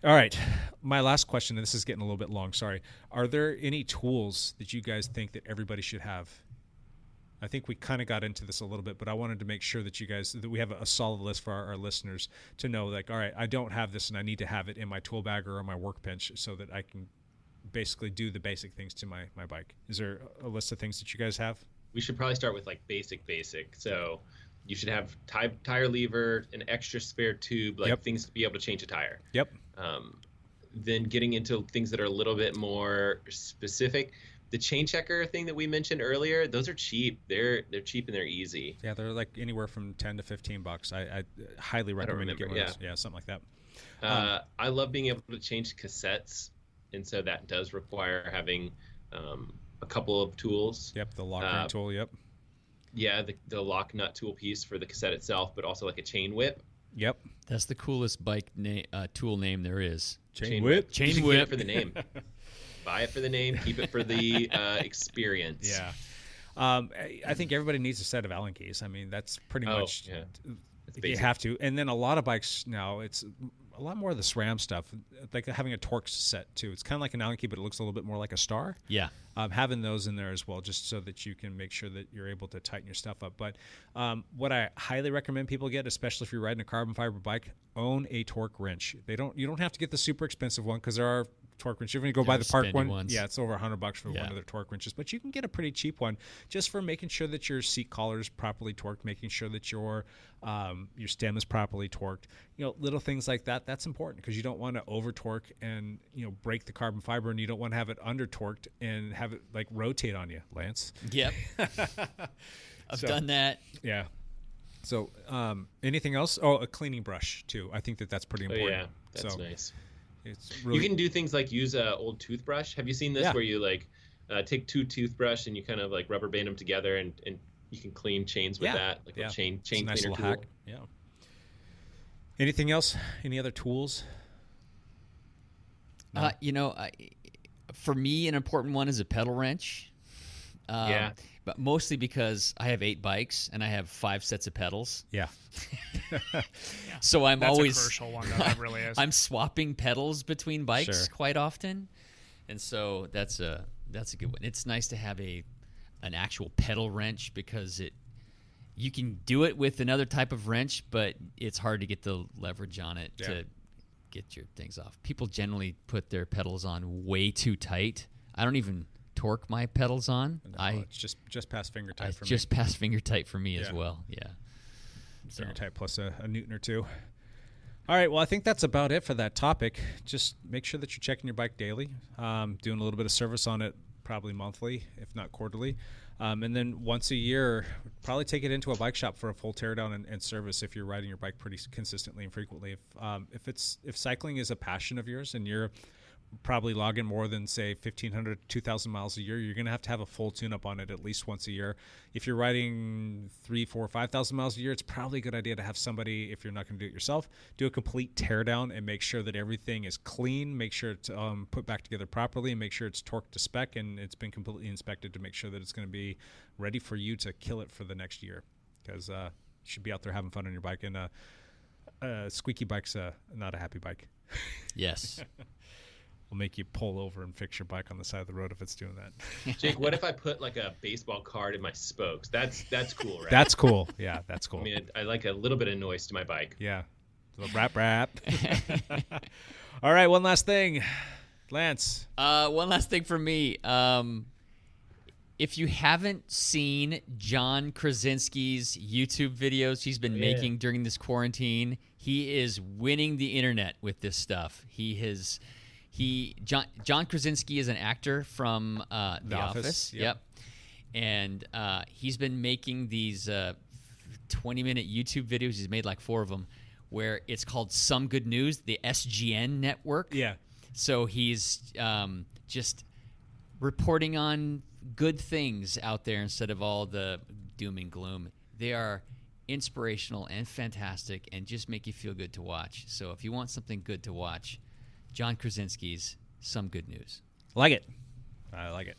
All right, my last question, and this is getting a little bit long, sorry. Are there any tools that you guys think that everybody should have? I think we kind of got into this a little bit, but I wanted to make sure that that we have a solid list for our listeners to know, like, all right, I don't have this and I need to have it in my tool bag or on my workbench so that I can basically do the basic things to my bike. Is there a list of things that you guys have? We should probably start with like basic. So you should have tire lever, an extra spare tube, like things to be able to change a tire. Yep. Then getting into things that are a little bit more specific. The chain checker thing that we mentioned earlier, those are cheap. They're cheap and they're easy. Yeah, they're like anywhere from $10 to $15. I highly recommend you get one of those. Yeah, something like that. I love being able to change cassettes, and so that does require having a couple of tools. Yep, the lock tool. Yep. Yeah, the lock nut tool piece for the cassette itself, but also like a chain whip. Yep. That's the coolest bike tool name there is. Chain whip. Chain whip. Get it for the name. Buy it for the name. Keep it for the experience. Yeah. I think everybody needs a set of Allen keys. I mean, that's pretty much. Yeah. You have to. And then a lot of bikes now, it's a lot more of the SRAM stuff, like having a Torx set too. It's kind of like an Allen key, but it looks a little bit more like a star. Yeah. Having those in there as well, just so that you can make sure that you're able to tighten your stuff up. But what I highly recommend people get, especially if you're riding a carbon fiber bike, own a torque wrench. You don't have to get the super expensive one, because there are torque wrenches. If you go buy the Park one, ones. yeah, it's over $100 for one of their torque wrenches. But you can get a pretty cheap one just for making sure that your seat collar is properly torqued, making sure that your stem is properly torqued. Little things like that. That's important, because you don't want to over torque and break the carbon fiber, and you don't want to have it under torqued and have it like rotate on you, Lance. Yep. I've done that. Yeah. So anything else? Oh, a cleaning brush too. I think that's pretty important. Yeah, that's nice. It's really... You can do things like use an old toothbrush. Have you seen this where you like take 2 toothbrush and you kind of like rubber band them together and you can clean chains with that, like a chain cleaner nice tool. Hack. Yeah. Anything else? Any other tools? No. For me, an important one is a pedal wrench. But mostly because I have 8 bikes and I have 5 sets of pedals. Yeah. So that's always a crucial one. That really is. I'm swapping pedals between bikes quite often, and so that's a good one. It's nice to have an actual pedal wrench, because you can do it with another type of wrench, but it's hard to get the leverage on it to get your things off. People generally put their pedals on way too tight. I don't even torque my pedals on. No, it's just past finger tight for me. Just past finger tight for me as well. Yeah. Finger tight plus a Newton or two. All right, well, I think that's about it for that topic. Just make sure that you're checking your bike daily, doing a little bit of service on it probably monthly, if not quarterly. And then once a year, probably take it into a bike shop for a full teardown and service if you're riding your bike pretty consistently and frequently. If cycling is a passion of yours and you're probably logging more than, say, 1,500, 2,000 miles a year, you're going to have a full tune-up on it at least once a year. If you're riding 3, 4, 5,000 miles a year, it's probably a good idea to have somebody, if you're not going to do it yourself, do a complete teardown and make sure that everything is clean, make sure it's put back together properly, and make sure it's torqued to spec and it's been completely inspected to make sure that it's going to be ready for you to kill it for the next year. Because you should be out there having fun on your bike, and squeaky bike's not a happy bike. Yes. Will make you pull over and fix your bike on the side of the road if it's doing that. Jake, what if I put like a baseball card in my spokes? That's cool, right? That's cool. Yeah, that's cool. I mean, I like a little bit of noise to my bike. Yeah. A little rap. All right, one last thing. Lance. One last thing for me. If you haven't seen John Krasinski's YouTube videos he's been making during this quarantine, he is winning the internet with this stuff. John Krasinski is an actor from The Office. Yep. And he's been making these 20-minute YouTube videos. He's made like 4 of them where it's called Some Good News, the SGN network. Yeah. So he's just reporting on good things out there instead of all the doom and gloom. They are inspirational and fantastic and just make you feel good to watch. So if you want something good to watch, John Krasinski's Some Good News. I like it.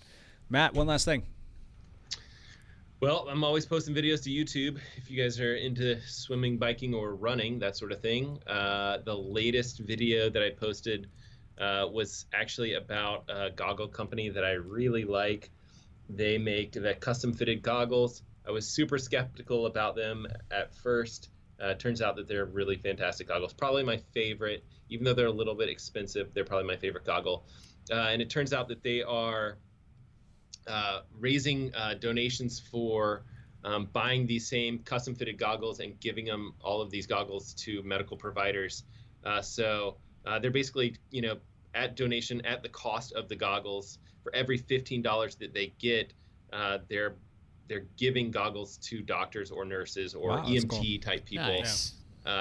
Matt, one last thing. Well, I'm always posting videos to YouTube if you guys are into swimming, biking, or running, that sort of thing. The latest video that I posted was actually about a goggle company that I really like. They make the custom-fitted goggles. I was super skeptical about them at first. Turns out that they're really fantastic goggles. Probably my favorite. Even though they're a little bit expensive, they're probably my favorite goggle. And it turns out that they are raising donations for buying these same custom-fitted goggles and giving them all of these goggles to medical providers. So they're basically, at donation, at the cost of the goggles, for every $15 that they get, they're giving goggles to doctors or nurses or EMT type people. Nice.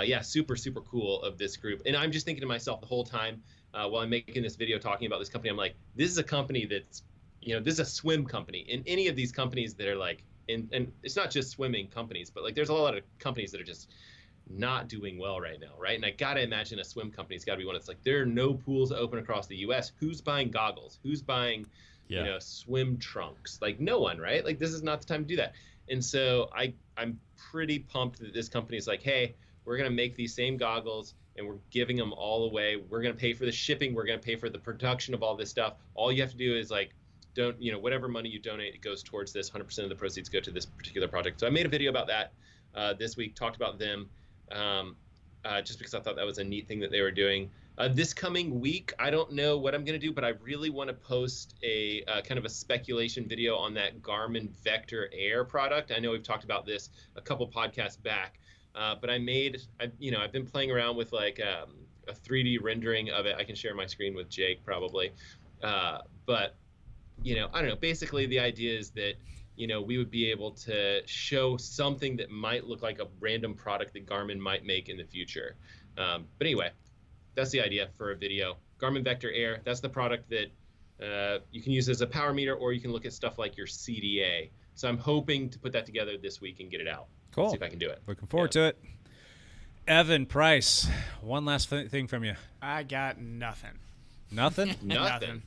Yeah, super, super cool of this group. And I'm just thinking to myself the whole time while I'm making this video talking about this company, I'm like, this is a company that's, this is a swim company. And any of these companies that are like, and it's not just swimming companies, but like there's a lot of companies that are just not doing well right now, right? And I got to imagine a swim company's got to be one that's like, there are no pools open across the U.S. Who's buying goggles? Who's buying, swim trunks? Like no one, right? Like this is not the time to do that. And so I'm pretty pumped that this company is like, hey, we're going to make these same goggles and we're giving them all away. We're going to pay for the shipping. We're going to pay for the production of all this stuff. All you have to do is like, whatever money you donate, it goes towards this. 100% of the proceeds go to this particular project. So I made a video about that this week, talked about them just because I thought that was a neat thing that they were doing. This coming week, I don't know what I'm going to do, but I really want to post a kind of a speculation video on that Garmin Vector Air product. I know we've talked about this a couple podcasts back, but I've been playing around with like a 3D rendering of it. I can share my screen with Jake probably. But, I don't know. Basically, the idea is that, we would be able to show something that might look like a random product that Garmin might make in the future. But anyway, that's the idea for a video. Garmin Vector Air, that's the product that you can use as a power meter, or you can look at stuff like your CDA. So I'm hoping to put that together this week and get it out. Cool. See if I can do it. Looking forward to it. Evan Price, one last thing from you. I got nothing. Nothing? Nothing.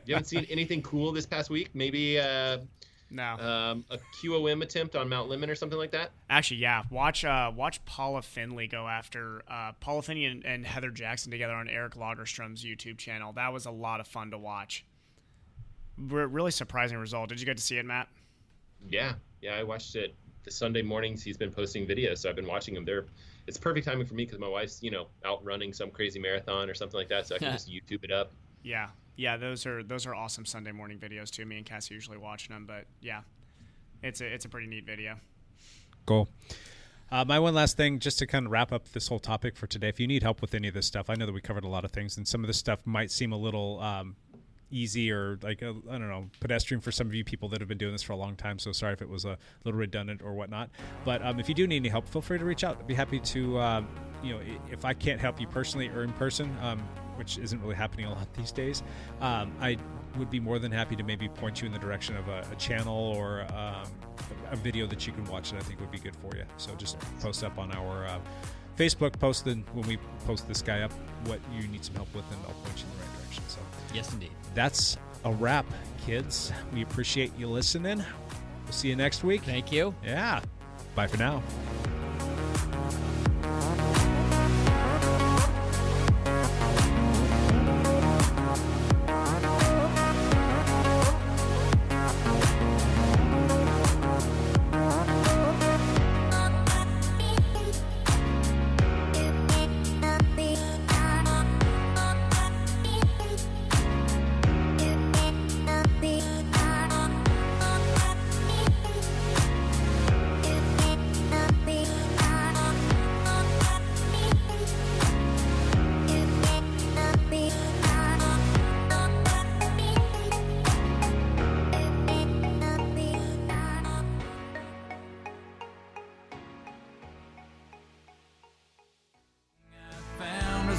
You haven't seen anything cool this past week? Maybe no. A QOM attempt on Mount Lemon or something like that? Actually, yeah. Watch Paula Finley go after Paula Finley and Heather Jackson together on Eric Lagerstrom's YouTube channel. That was a lot of fun to watch. Really surprising result. Did you get to see it, Matt? Yeah, I watched it the Sunday mornings he's been posting videos, so I've been watching them. It's perfect timing for me because my wife's out running some crazy marathon or something like that, so I can just YouTube it up. Yeah, those are awesome Sunday morning videos too. Me and Cassie usually watching them, but yeah, it's a pretty neat video. Cool. My one last thing, just to kind of wrap up this whole topic for today. If you need help with any of this stuff, I know that we covered a lot of things, and some of this stuff might seem a little easy or like I don't know, pedestrian for some of you people that have been doing this for a long time. So sorry if it was a little redundant or whatnot. But if you do need any help, feel free to reach out. I'd be happy to, if I can't help you personally or in person, which isn't really happening a lot these days, I would be more than happy to maybe point you in the direction of a channel or a video that you can watch that I think would be good for you. So just post up on our Facebook post, then when we post this guy up, what you need some help with, and I'll point you in the right direction. So yes, indeed. That's a wrap, kids. We appreciate you listening. We'll see you next week. Thank you. Yeah. Bye for now.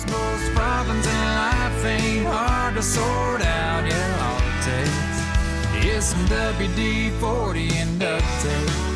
Most problems in life ain't hard to sort out. Yeah, all it takes is some WD-40 and duct tape.